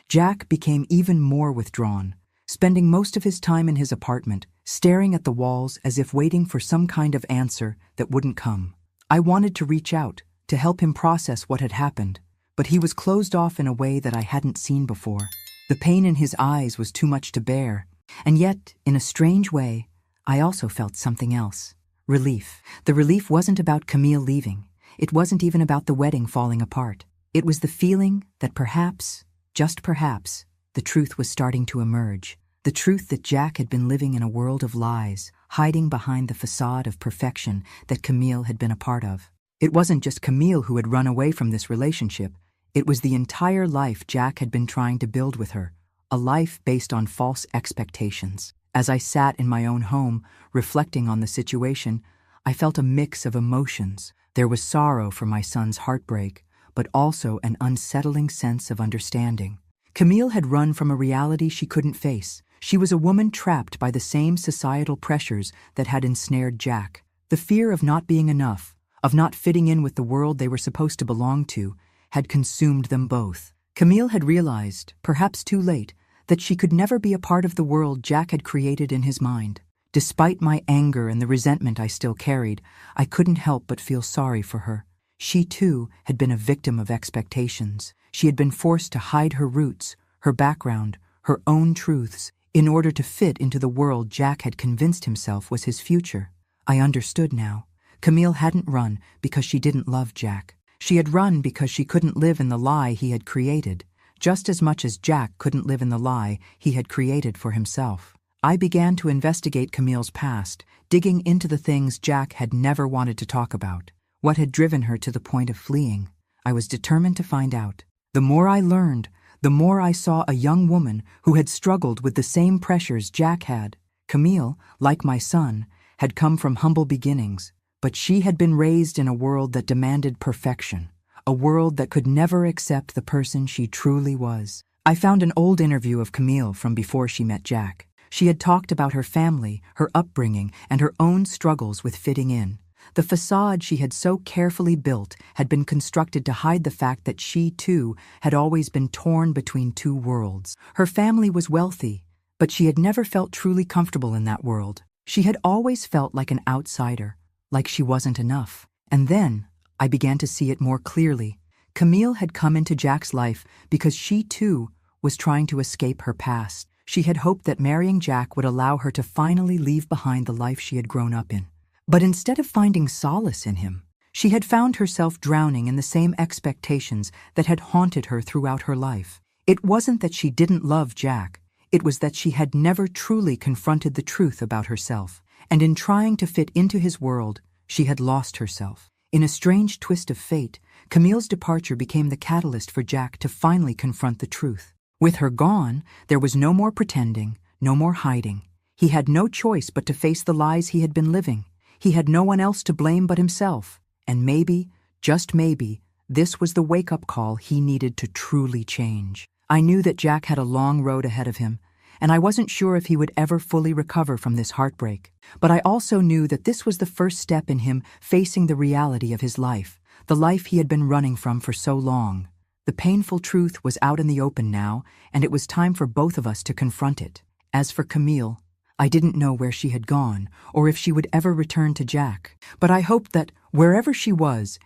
Jack became even more withdrawn, spending most of his time in his apartment, staring at the walls as if waiting for some kind of answer that wouldn't come. I wanted to reach out, to help him process what had happened, but he was closed off in a way that I hadn't seen before. The pain in his eyes was too much to bear, and yet, in a strange way, I also felt something else. Relief. The relief wasn't about Camille leaving. It wasn't even about the wedding falling apart. It was the feeling that perhaps, just perhaps, the truth was starting to emerge. The truth that Jack had been living in a world of lies, hiding behind the facade of perfection that Camille had been a part of. It wasn't just Camille who had run away from this relationship. It was the entire life Jack had been trying to build with her, a life based on false expectations. As I sat in my own home, reflecting on the situation, I felt a mix of emotions. There was sorrow for my son's heartbreak, but also an unsettling sense of understanding. Camille had run from a reality she couldn't face. She was a woman trapped by the same societal pressures that had ensnared Jack. The fear of not being enough, of not fitting in with the world they were supposed to belong to, had consumed them both. Camille had realized, perhaps too late, that she could never be a part of the world Jack had created in his mind. Despite my anger and the resentment I still carried, I couldn't help but feel sorry for her. She, too, had been a victim of expectations. She had been forced to hide her roots, her background, her own truths, in order to fit into the world Jack had convinced himself was his future. I understood now. Camille hadn't run because she didn't love Jack. She had run because she couldn't live in the lie he had created, just as much as Jack couldn't live in the lie he had created for himself. I began to investigate Camille's past, digging into the things Jack had never wanted to talk about. What had driven her to the point of fleeing? I was determined to find out. The more I learned, the more I saw a young woman who had struggled with the same pressures Jack had. Camille, like my son, had come from humble beginnings, but she had been raised in a world that demanded perfection, a world that could never accept the person she truly was. I found an old interview of Camille from before she met Jack. She had talked about her family, her upbringing, and her own struggles with fitting in. The facade she had so carefully built had been constructed to hide the fact that she, too, had always been torn between two worlds. Her family was wealthy, but she had never felt truly comfortable in that world. She had always felt like an outsider, like she wasn't enough. And then, I began to see it more clearly. Camille had come into Jack's life because she, too, was trying to escape her past. She had hoped that marrying Jack would allow her to finally leave behind the life she had grown up in. But instead of finding solace in him, She had found herself drowning in the same expectations that had haunted her throughout her life. It wasn't that she didn't love Jack, it was that she had never truly confronted the truth about herself, and in trying to fit into his world, she had lost herself. In a strange twist of fate, Camille's departure became the catalyst for Jack to finally confront the truth. With her gone, there was no more pretending, no more hiding. He had no choice but to face the lies he had been living. He had no one else to blame but himself. And maybe, just maybe, this was the wake-up call he needed to truly change. I knew that Jack had a long road ahead of him, and I wasn't sure if he would ever fully recover from this heartbreak. But I also knew that this was the first step in him facing the reality of his life, the life he had been running from for so long. The painful truth was out in the open now, and it was time for both of us to confront it. As for Camille, I didn't know where she had gone, or if she would ever return to Jack, but I hoped that, wherever she was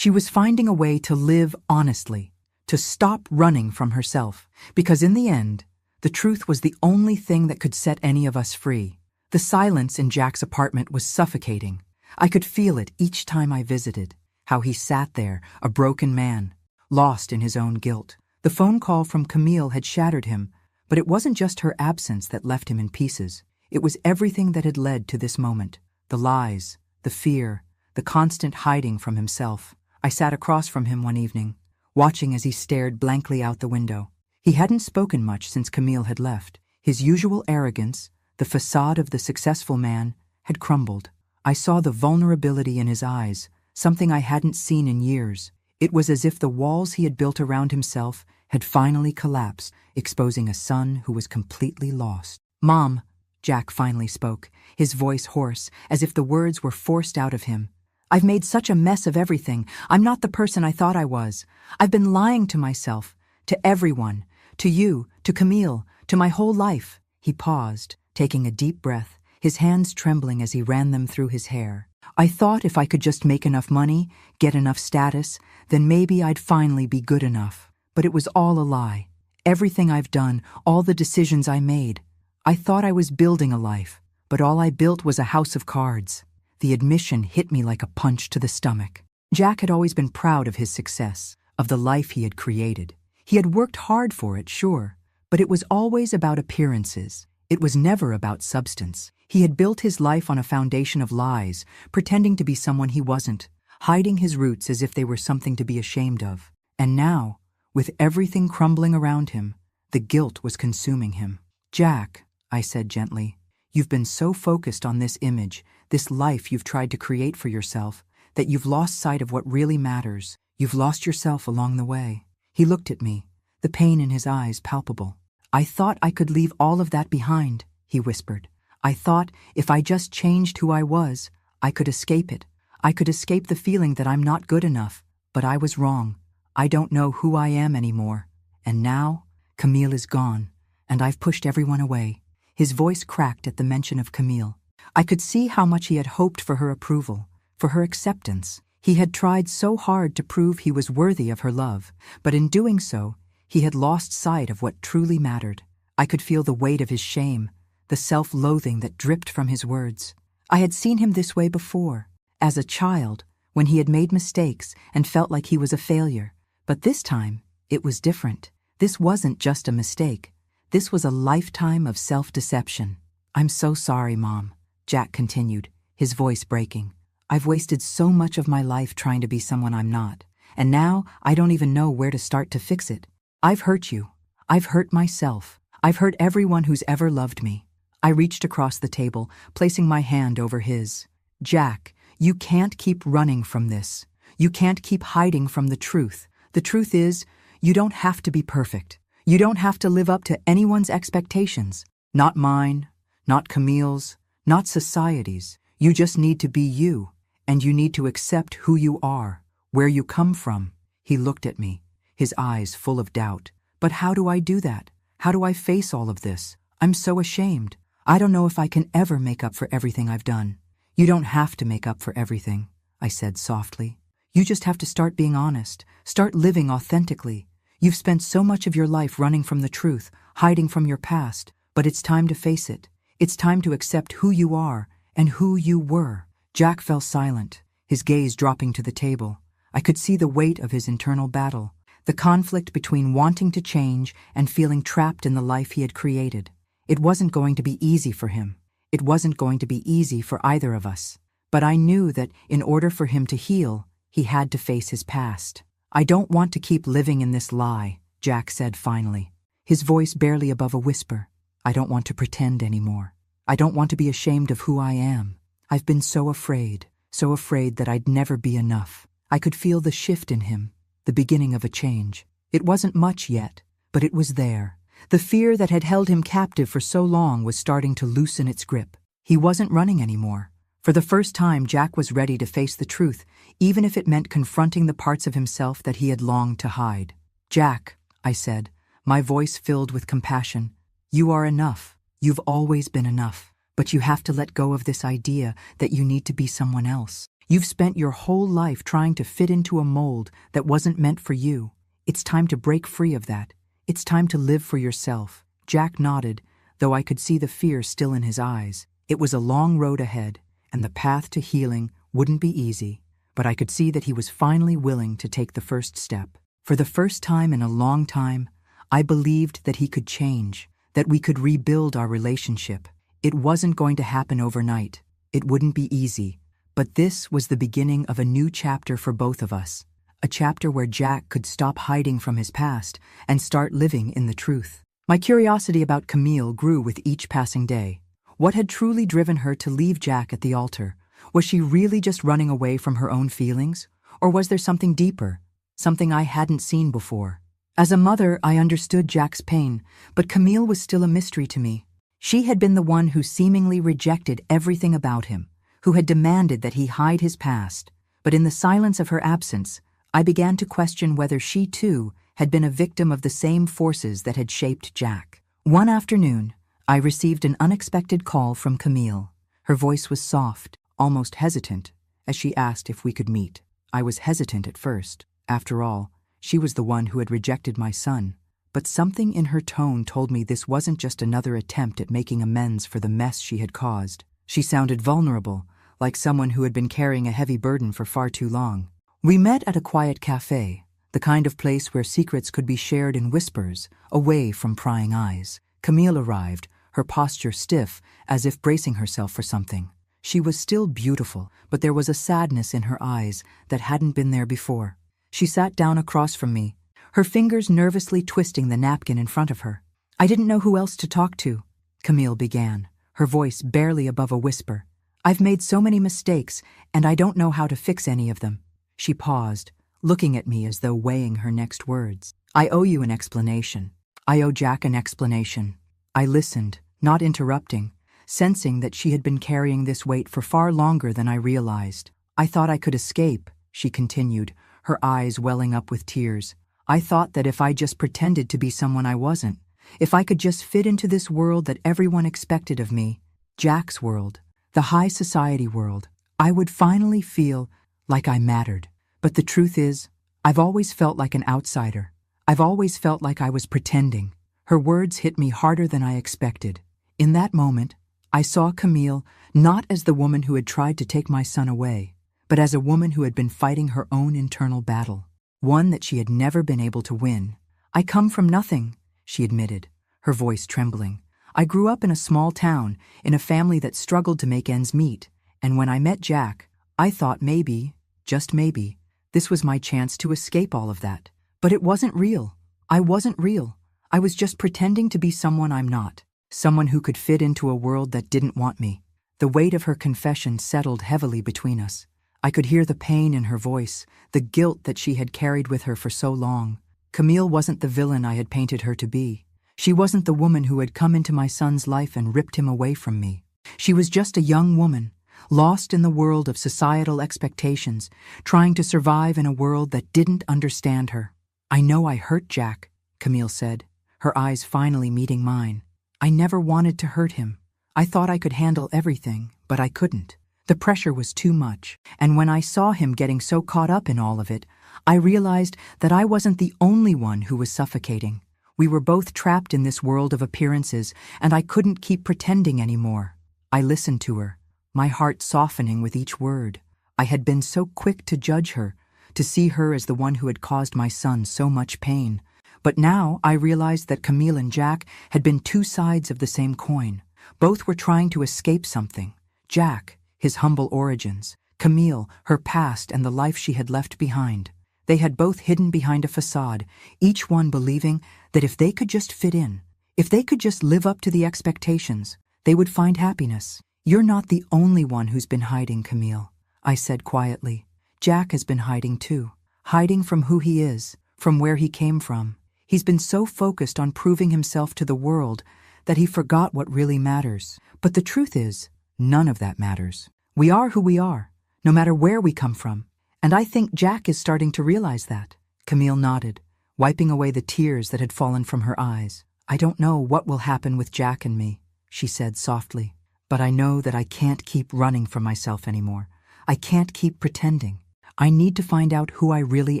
finding a way to live honestly, to stop running from herself, because in the end, the truth was the only thing that could set any of us free. The silence in Jack's apartment was suffocating. I could feel it each time I visited, how he sat there, a broken man, lost in his own guilt. The phone call from Camille had shattered him, but it wasn't just her absence that left him in pieces. It was everything that had led to this moment, the lies, the fear, the constant hiding from himself. I sat across from him one evening, watching as he stared blankly out the window. He hadn't spoken much since Camille had left. His usual arrogance, the facade of the successful man, had crumbled. I saw the vulnerability in his eyes, something I hadn't seen in years. It was as if the walls he had built around himself had finally collapsed, exposing a son who was completely lost. "Mom," Jack finally spoke, his voice hoarse, as if the words were forced out of him. "I've made such a mess of everything. I'm not the person I thought I was. I've been lying to myself, to everyone, to you, to Camille, to my whole life." He paused, taking a deep breath, his hands trembling as he ran them through his hair. "I thought if I could just make enough money, get enough status, then maybe I'd finally be good enough. But it was all a lie. Everything I've done, all the decisions I made. I thought I was building a life, but all I built was a house of cards." The admission hit me like a punch to the stomach. Jack had always been proud of his success, of the life he had created. He had worked hard for it, sure, but it was always about appearances. It was never about substance. He had built his life on a foundation of lies, pretending to be someone he wasn't, hiding his roots as if they were something to be ashamed of. And now, with everything crumbling around him, the guilt was consuming him. "Jack," I said gently, "you've been so focused on this image, this life you've tried to create for yourself, that you've lost sight of what really matters. You've lost yourself along the way." He looked at me, the pain in his eyes palpable. "I thought I could leave all of that behind," he whispered. "I thought if I just changed who I was, I could escape it. I could escape the feeling that I'm not good enough. But I was wrong. I don't know who I am anymore. And now, Camille is gone, and I've pushed everyone away." His voice cracked at the mention of Camille. I could see how much he had hoped for her approval, for her acceptance. He had tried so hard to prove he was worthy of her love, but in doing so, he had lost sight of what truly mattered. I could feel the weight of his shame, the self-loathing that dripped from his words. I had seen him this way before, as a child, when he had made mistakes and felt like he was a failure. But this time, it was different. This wasn't just a mistake. This was a lifetime of self-deception. "I'm so sorry, Mom," Jack continued, his voice breaking. "I've wasted so much of my life trying to be someone I'm not, and now I don't even know where to start to fix it. I've hurt you. I've hurt myself. I've hurt everyone who's ever loved me." I reached across the table, placing my hand over his. "Jack, you can't keep running from this. You can't keep hiding from the truth. The truth is, you don't have to be perfect. You don't have to live up to anyone's expectations. Not mine, not Camille's, not society's. You just need to be you, and you need to accept who you are, where you come from." He looked at me, his eyes full of doubt. "But how do I do that? How do I face all of this? I'm so ashamed. I don't know if I can ever make up for everything I've done." "You don't have to make up for everything," I said softly. "You just have to start being honest, start living authentically. You've spent so much of your life running from the truth, hiding from your past, but it's time to face it. It's time to accept who you are and who you were." Jack fell silent, his gaze dropping to the table. I could see the weight of his internal battle, the conflict between wanting to change and feeling trapped in the life he had created. It wasn't going to be easy for him. It wasn't going to be easy for either of us. But I knew that in order for him to heal, he had to face his past. "I don't want to keep living in this lie," Jack said finally, his voice barely above a whisper. "I don't want to pretend anymore. I don't want to be ashamed of who I am. I've been so afraid that I'd never be enough." I could feel the shift in him, the beginning of a change. It wasn't much yet, but it was there. The fear that had held him captive for so long was starting to loosen its grip. He wasn't running anymore. For the first time, Jack was ready to face the truth, even if it meant confronting the parts of himself that he had longed to hide. "Jack," I said, my voice filled with compassion, "you are enough. You've always been enough. But you have to let go of this idea that you need to be someone else. You've spent your whole life trying to fit into a mold that wasn't meant for you. It's time to break free of that. It's time to live for yourself." Jack nodded, though I could see the fear still in his eyes. It was a long road ahead, and the path to healing wouldn't be easy, but I could see that he was finally willing to take the first step. For the first time in a long time, I believed that he could change, that we could rebuild our relationship. It wasn't going to happen overnight. It wouldn't be easy. But this was the beginning of a new chapter for both of us, a chapter where Jack could stop hiding from his past and start living in the truth. My curiosity about Camille grew with each passing day. What had truly driven her to leave Jack at the altar? Was she really just running away from her own feelings? Or was there something deeper, something I hadn't seen before? As a mother, I understood Jack's pain, but Camille was still a mystery to me. She had been the one who seemingly rejected everything about him, who had demanded that he hide his past. But in the silence of her absence, I began to question whether she too had been a victim of the same forces that had shaped Jack. One afternoon, I received an unexpected call from Camille. Her voice was soft, almost hesitant, as she asked if we could meet. I was hesitant at first. After all, she was the one who had rejected my son. But something in her tone told me this wasn't just another attempt at making amends for the mess she had caused. She sounded vulnerable, like someone who had been carrying a heavy burden for far too long. We met at a quiet cafe, the kind of place where secrets could be shared in whispers, away from prying eyes. Camille arrived, her posture stiff, as if bracing herself for something. She was still beautiful, but there was a sadness in her eyes that hadn't been there before. She sat down across from me, her fingers nervously twisting the napkin in front of her. "I didn't know who else to talk to," Camille began, her voice barely above a whisper. "I've made so many mistakes, and I don't know how to fix any of them." She paused, looking at me as though weighing her next words. "I owe you an explanation. I owe Jack an explanation." I listened, not interrupting, sensing that she had been carrying this weight for far longer than I realized. "I thought I could escape," she continued, her eyes welling up with tears. "I thought that if I just pretended to be someone I wasn't, if I could just fit into this world that everyone expected of me, Jack's world, the high society world, I would finally feel like I mattered. But the truth is, I've always felt like an outsider. I've always felt like I was pretending." Her words hit me harder than I expected. In that moment, I saw Camille not as the woman who had tried to take my son away, but as a woman who had been fighting her own internal battle, one that she had never been able to win. "I come from nothing," she admitted, her voice trembling. "I grew up in a small town, in a family that struggled to make ends meet, and when I met Jack, I thought maybe, just maybe, this was my chance to escape all of that. But it wasn't real. I wasn't real. I was just pretending to be someone I'm not, someone who could fit into a world that didn't want me." The weight of her confession settled heavily between us. I could hear the pain in her voice, the guilt that she had carried with her for so long. Camille wasn't the villain I had painted her to be. She wasn't the woman who had come into my son's life and ripped him away from me. She was just a young woman, lost in the world of societal expectations, trying to survive in a world that didn't understand her. "I know I hurt Jack," Camille said, her eyes finally meeting mine. "I never wanted to hurt him. I thought I could handle everything, but I couldn't. The pressure was too much, and when I saw him getting so caught up in all of it, I realized that I wasn't the only one who was suffocating. We were both trapped in this world of appearances, and I couldn't keep pretending anymore." I listened to her, my heart softening with each word. I had been so quick to judge her, to see her as the one who had caused my son so much pain. But now I realized that Camille and Jack had been two sides of the same coin. Both were trying to escape something. Jack, his humble origins. Camille, her past and the life she had left behind. They had both hidden behind a facade, each one believing that if they could just fit in, if they could just live up to the expectations, they would find happiness. "You're not the only one who's been hiding, Camille," I said quietly. "Jack has been hiding too. Hiding from who he is, from where he came from. He's been so focused on proving himself to the world that he forgot what really matters. But the truth is, none of that matters. We are who we are, no matter where we come from. And I think Jack is starting to realize that." Camille nodded, wiping away the tears that had fallen from her eyes. "I don't know what will happen with Jack and me," she said softly. "But I know that I can't keep running from myself anymore. I can't keep pretending. I need to find out who I really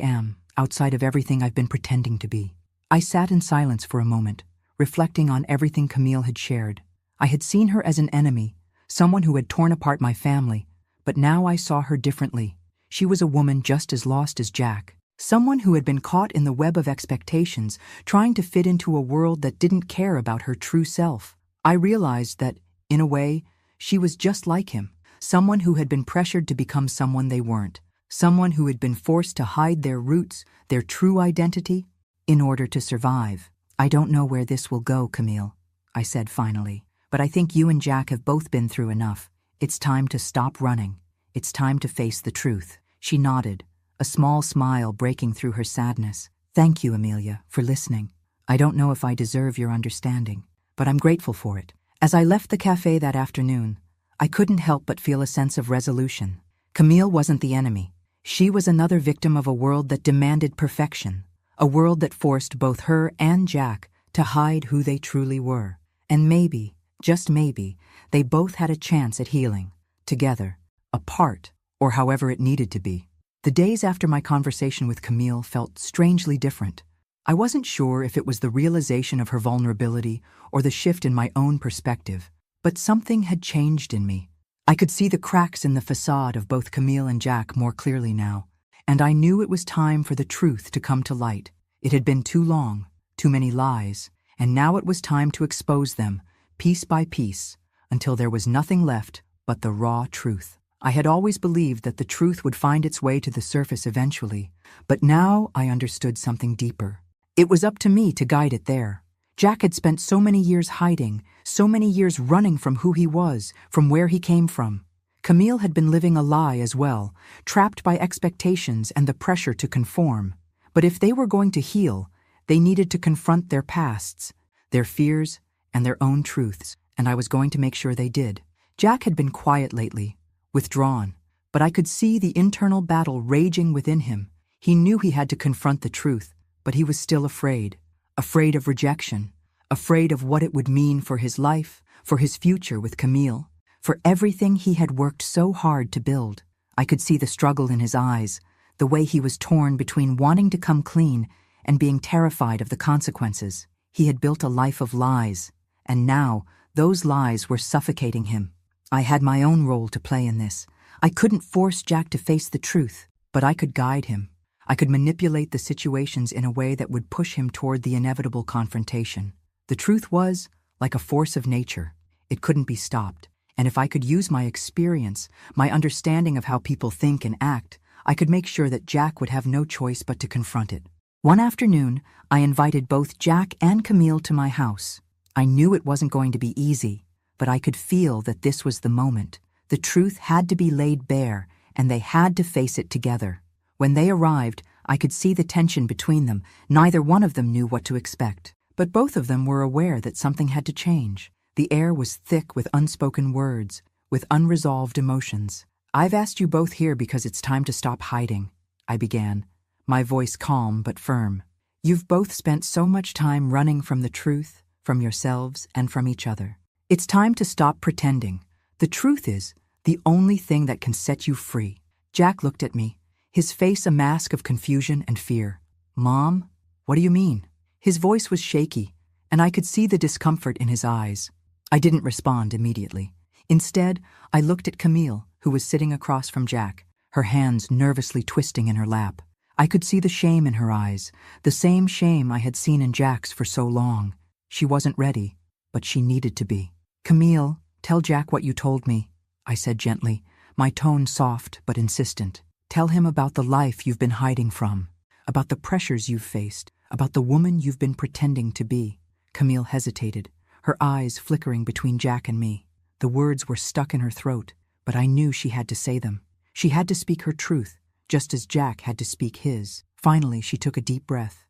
am, outside of everything I've been pretending to be." I sat in silence for a moment, reflecting on everything Camille had shared. I had seen her as an enemy, someone who had torn apart my family, but now I saw her differently. She was a woman just as lost as Jack, someone who had been caught in the web of expectations, trying to fit into a world that didn't care about her true self. I realized that, in a way, she was just like him, someone who had been pressured to become someone they weren't, someone who had been forced to hide their roots, their true identity, in order to survive. "I don't know where this will go, Camille," I said finally, "but I think you and Jack have both been through enough. It's time to stop running. It's time to face the truth." She nodded, a small smile breaking through her sadness. "Thank you, Amelia, for listening. I don't know if I deserve your understanding, but I'm grateful for it." As I left the cafe that afternoon, I couldn't help but feel a sense of resolution. Camille wasn't the enemy. She was another victim of a world that demanded perfection, a world that forced both her and Jack to hide who they truly were. And maybe, just maybe, they both had a chance at healing, together, apart, or however it needed to be. The days after my conversation with Camille felt strangely different. I wasn't sure if it was the realization of her vulnerability or the shift in my own perspective, but something had changed in me. I could see the cracks in the facade of both Camille and Jack more clearly now, and I knew it was time for the truth to come to light. It had been too long, too many lies, and now it was time to expose them, piece by piece, until there was nothing left but the raw truth. I had always believed that the truth would find its way to the surface eventually, but now I understood something deeper. It was up to me to guide it there. Jack had spent so many years hiding, so many years running from who he was, from where he came from. Camille had been living a lie as well, trapped by expectations and the pressure to conform. But if they were going to heal, they needed to confront their pasts, their fears, and their own truths, and I was going to make sure they did. Jack had been quiet lately, withdrawn, but I could see the internal battle raging within him. He knew he had to confront the truth, but he was still afraid of rejection, afraid of what it would mean for his life, for his future with Camille, for everything he had worked so hard to build. I could see the struggle in his eyes, the way he was torn between wanting to come clean and being terrified of the consequences. He had built a life of lies, and now those lies were suffocating him. I had my own role to play in this. I couldn't force Jack to face the truth, but I could guide him. I could manipulate the situations in a way that would push him toward the inevitable confrontation. The truth was, like a force of nature, it couldn't be stopped. And if I could use my experience, my understanding of how people think and act, I could make sure that Jack would have no choice but to confront it. One afternoon, I invited both Jack and Camille to my house. I knew it wasn't going to be easy, but I could feel that this was the moment. The truth had to be laid bare, and they had to face it together. When they arrived, I could see the tension between them. Neither one of them knew what to expect, but both of them were aware that something had to change. The air was thick with unspoken words, with unresolved emotions. "I've asked you both here because it's time to stop hiding," I began, my voice calm but firm. "You've both spent so much time running from the truth, from yourselves, and from each other. It's time to stop pretending. The truth is the only thing that can set you free." Jack looked at me, his face a mask of confusion and fear. "Mom, what do you mean?" His voice was shaky, and I could see the discomfort in his eyes. I didn't respond immediately. Instead, I looked at Camille, who was sitting across from Jack, her hands nervously twisting in her lap. I could see the shame in her eyes, the same shame I had seen in Jack's for so long. She wasn't ready, but she needed to be. "Camille, tell Jack what you told me," I said gently, my tone soft but insistent. "Tell him about the life you've been hiding from, about the pressures you've faced, about the woman you've been pretending to be." Camille hesitated, her eyes flickering between Jack and me. The words were stuck in her throat, but I knew she had to say them. She had to speak her truth, just as Jack had to speak his. Finally, she took a deep breath.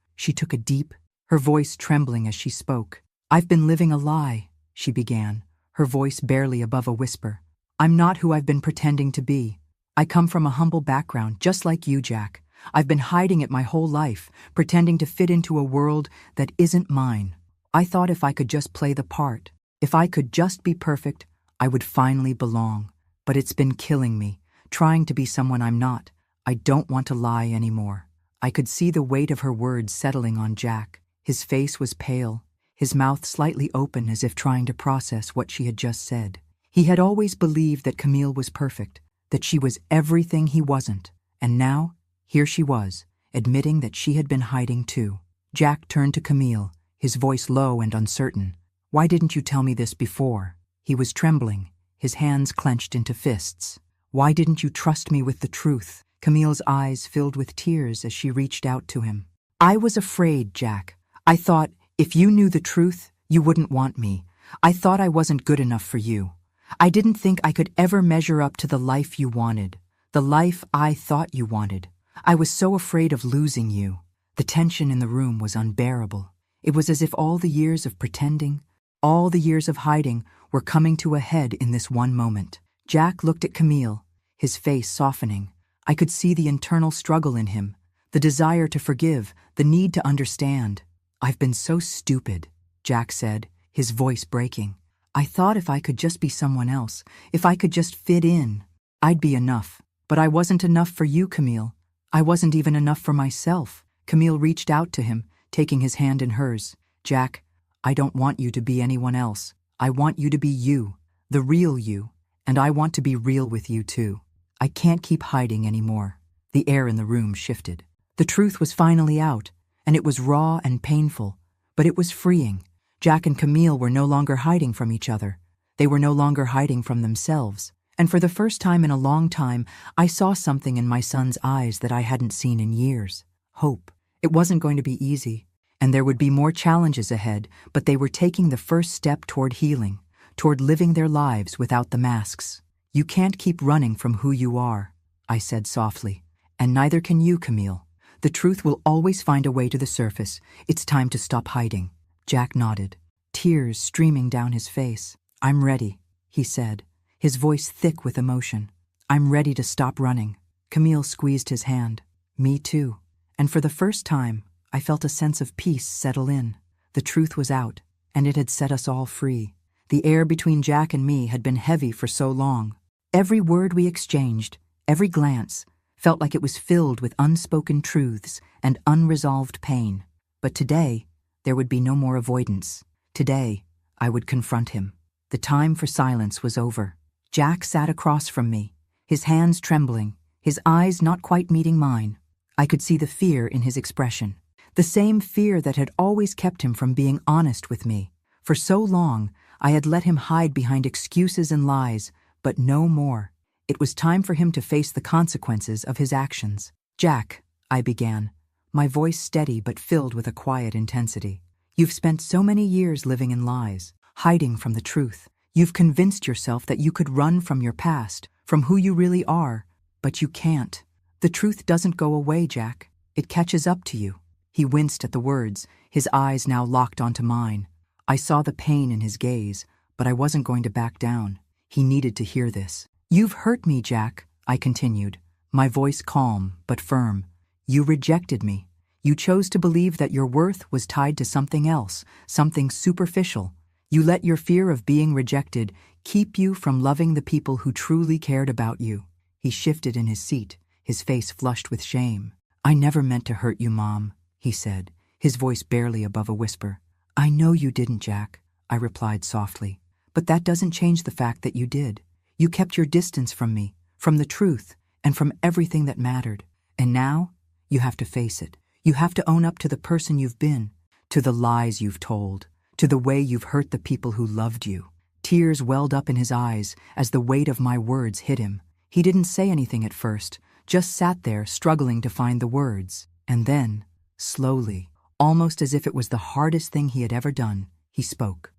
Her voice trembling as she spoke. "I've been living a lie," she began, her voice barely above a whisper. "I'm not who I've been pretending to be. I come from a humble background, just like you, Jack. I've been hiding it my whole life, pretending to fit into a world that isn't mine. I thought if I could just play the part, if I could just be perfect, I would finally belong. But it's been killing me, trying to be someone I'm not. I don't want to lie anymore." I could see the weight of her words settling on Jack. His face was pale, his mouth slightly open as if trying to process what she had just said. He had always believed that Camille was perfect, that she was everything he wasn't. And now, here she was, admitting that she had been hiding too. Jack turned to Camille, his voice low and uncertain. "Why didn't you tell me this before?" He was trembling, his hands clenched into fists. "Why didn't you trust me with the truth?" Camille's eyes filled with tears as she reached out to him. "I was afraid, Jack. I thought, if you knew the truth, you wouldn't want me. I thought I wasn't good enough for you. I didn't think I could ever measure up to the life you wanted, the life I thought you wanted. I was so afraid of losing you." The tension in the room was unbearable. It was as if all the years of pretending, all the years of hiding, were coming to a head in this one moment. Jack looked at Camille, his face softening. I could see the internal struggle in him, the desire to forgive, the need to understand. "I've been so stupid," Jack said, his voice breaking. "I thought if I could just be someone else, if I could just fit in, I'd be enough. But I wasn't enough for you, Camille. I wasn't even enough for myself." Camille reached out to him, taking his hand in hers. "Jack, I don't want you to be anyone else. I want you to be you, the real you, and I want to be real with you too. I can't keep hiding anymore." The air in the room shifted. The truth was finally out, and it was raw and painful, but it was freeing. Jack and Camille were no longer hiding from each other. They were no longer hiding from themselves. And for the first time in a long time, I saw something in my son's eyes that I hadn't seen in years. Hope. It wasn't going to be easy, and there would be more challenges ahead, but they were taking the first step toward healing, toward living their lives without the masks. "You can't keep running from who you are," I said softly. "And neither can you, Camille. The truth will always find a way to the surface. It's time to stop hiding." Jack nodded, tears streaming down his face. "I'm ready," he said, his voice thick with emotion. "I'm ready to stop running." Camille squeezed his hand. "Me too." And for the first time, I felt a sense of peace settle in. The truth was out, and it had set us all free. The air between Jack and me had been heavy for so long. Every word we exchanged, every glance, felt like it was filled with unspoken truths and unresolved pain. But today, there would be no more avoidance. Today, I would confront him. The time for silence was over. Jack sat across from me, his hands trembling, his eyes not quite meeting mine. I could see the fear in his expression, the same fear that had always kept him from being honest with me. For so long, I had let him hide behind excuses and lies, but no more. It was time for him to face the consequences of his actions. "Jack," I began, my voice steady but filled with a quiet intensity. "You've spent so many years living in lies, hiding from the truth. You've convinced yourself that you could run from your past, from who you really are, but you can't. The truth doesn't go away, Jack. It catches up to you." He winced at the words, his eyes now locked onto mine. I saw the pain in his gaze, but I wasn't going to back down. He needed to hear this. "You've hurt me, Jack," I continued, my voice calm but firm. "You rejected me. You chose to believe that your worth was tied to something else, something superficial. You let your fear of being rejected keep you from loving the people who truly cared about you." He shifted in his seat, his face flushed with shame. "I never meant to hurt you, Mom," he said, his voice barely above a whisper. "I know you didn't, Jack," I replied softly. "But that doesn't change the fact that you did. You kept your distance from me, from the truth, and from everything that mattered. And now, you have to face it. You have to own up to the person you've been, to the lies you've told, to the way you've hurt the people who loved you. Tears welled up in his eyes as the weight of my words hit him. He didn't say anything at first, just sat there struggling to find the words. And then, slowly, almost as if it was the hardest thing he had ever done, he spoke.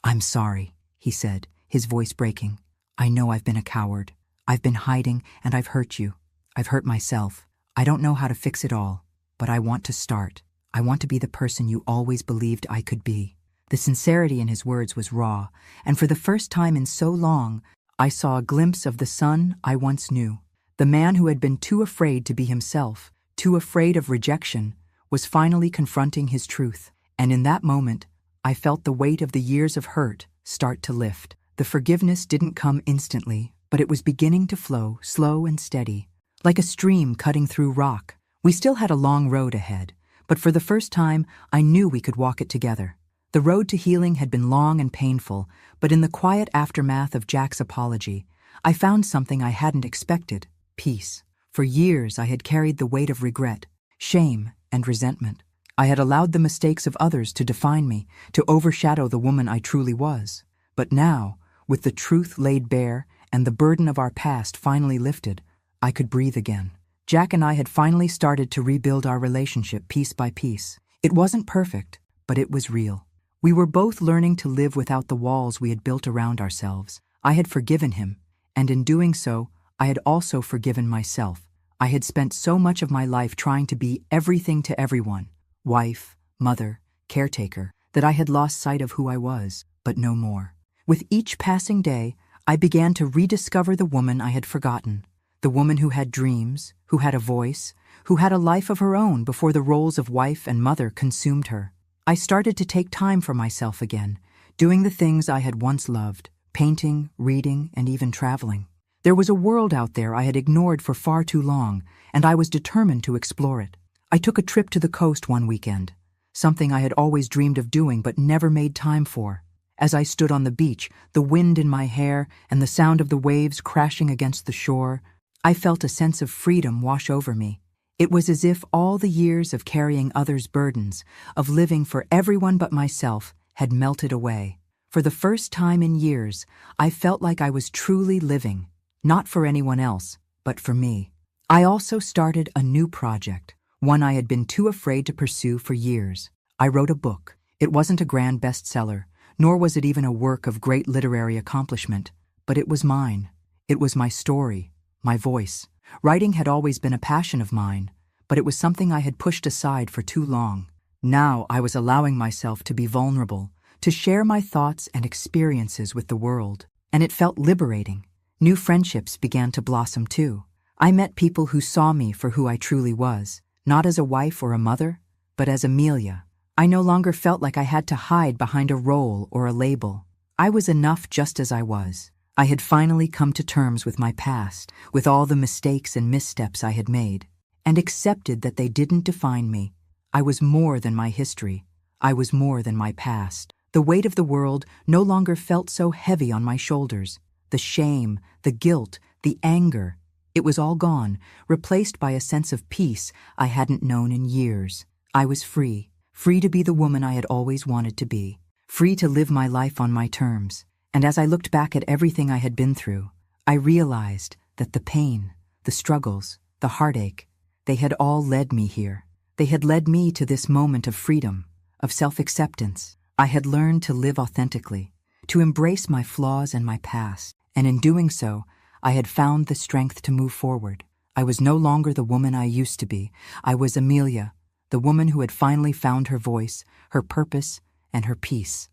"I'm sorry," he said, his voice breaking. "I know I've been a coward. I've been hiding and I've hurt you. I've hurt myself. I don't know how to fix it all, but I want to start. I want to be the person you always believed I could be." The sincerity in his words was raw, and for the first time in so long, I saw a glimpse of the son I once knew. The man who had been too afraid to be himself, too afraid of rejection, was finally confronting his truth. And in that moment, I felt the weight of the years of hurt start to lift. The forgiveness didn't come instantly, but it was beginning to flow, slow and steady, like a stream cutting through rock. We still had a long road ahead, but for the first time, I knew we could walk it together. The road to healing had been long and painful, but in the quiet aftermath of Jack's apology, I found something I hadn't expected: peace. For years, I had carried the weight of regret, shame, and resentment. I had allowed the mistakes of others to define me, to overshadow the woman I truly was. But now, with the truth laid bare and the burden of our past finally lifted, I could breathe again. Jack and I had finally started to rebuild our relationship piece by piece. It wasn't perfect, but it was real. We were both learning to live without the walls we had built around ourselves. I had forgiven him, and in doing so, I had also forgiven myself. I had spent so much of my life trying to be everything to everyone, wife, mother, caretaker, that I had lost sight of who I was, but no more. With each passing day, I began to rediscover the woman I had forgotten, the woman who had dreams, who had a voice, who had a life of her own before the roles of wife and mother consumed her. I started to take time for myself again, doing the things I had once loved, painting, reading, and even traveling. There was a world out there I had ignored for far too long, and I was determined to explore it. I took a trip to the coast one weekend, something I had always dreamed of doing but never made time for. As I stood on the beach, the wind in my hair and the sound of the waves crashing against the shore, I felt a sense of freedom wash over me. It was as if all the years of carrying others' burdens, of living for everyone but myself, had melted away. For the first time in years, I felt like I was truly living, not for anyone else, but for me. I also started a new project, one I had been too afraid to pursue for years. I wrote a book. It wasn't a grand bestseller, nor was it even a work of great literary accomplishment, but it was mine. It was my story, my voice. Writing had always been a passion of mine, but it was something I had pushed aside for too long. Now I was allowing myself to be vulnerable, to share my thoughts and experiences with the world, and it felt liberating. New friendships began to blossom too. I met people who saw me for who I truly was, not as a wife or a mother, but as Amelia. I no longer felt like I had to hide behind a role or a label. I was enough just as I was. I had finally come to terms with my past, with all the mistakes and missteps I had made, and accepted that they didn't define me. I was more than my history. I was more than my past. The weight of the world no longer felt so heavy on my shoulders. The shame, the guilt, the anger, it was all gone, replaced by a sense of peace I hadn't known in years. I was free to be the woman I had always wanted to be, free to live my life on my terms. And as I looked back at everything I had been through, I realized that the pain, the struggles, the heartache, they had all led me here. They had led me to this moment of freedom, of self-acceptance. I had learned to live authentically, to embrace my flaws and my past, and in doing so, I had found the strength to move forward. I was no longer the woman I used to be. I was Amelia, the woman who had finally found her voice, her purpose, and her peace.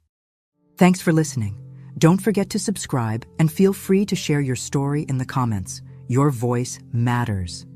Thanks for listening. Don't forget to subscribe and feel free to share your story in the comments. Your voice matters.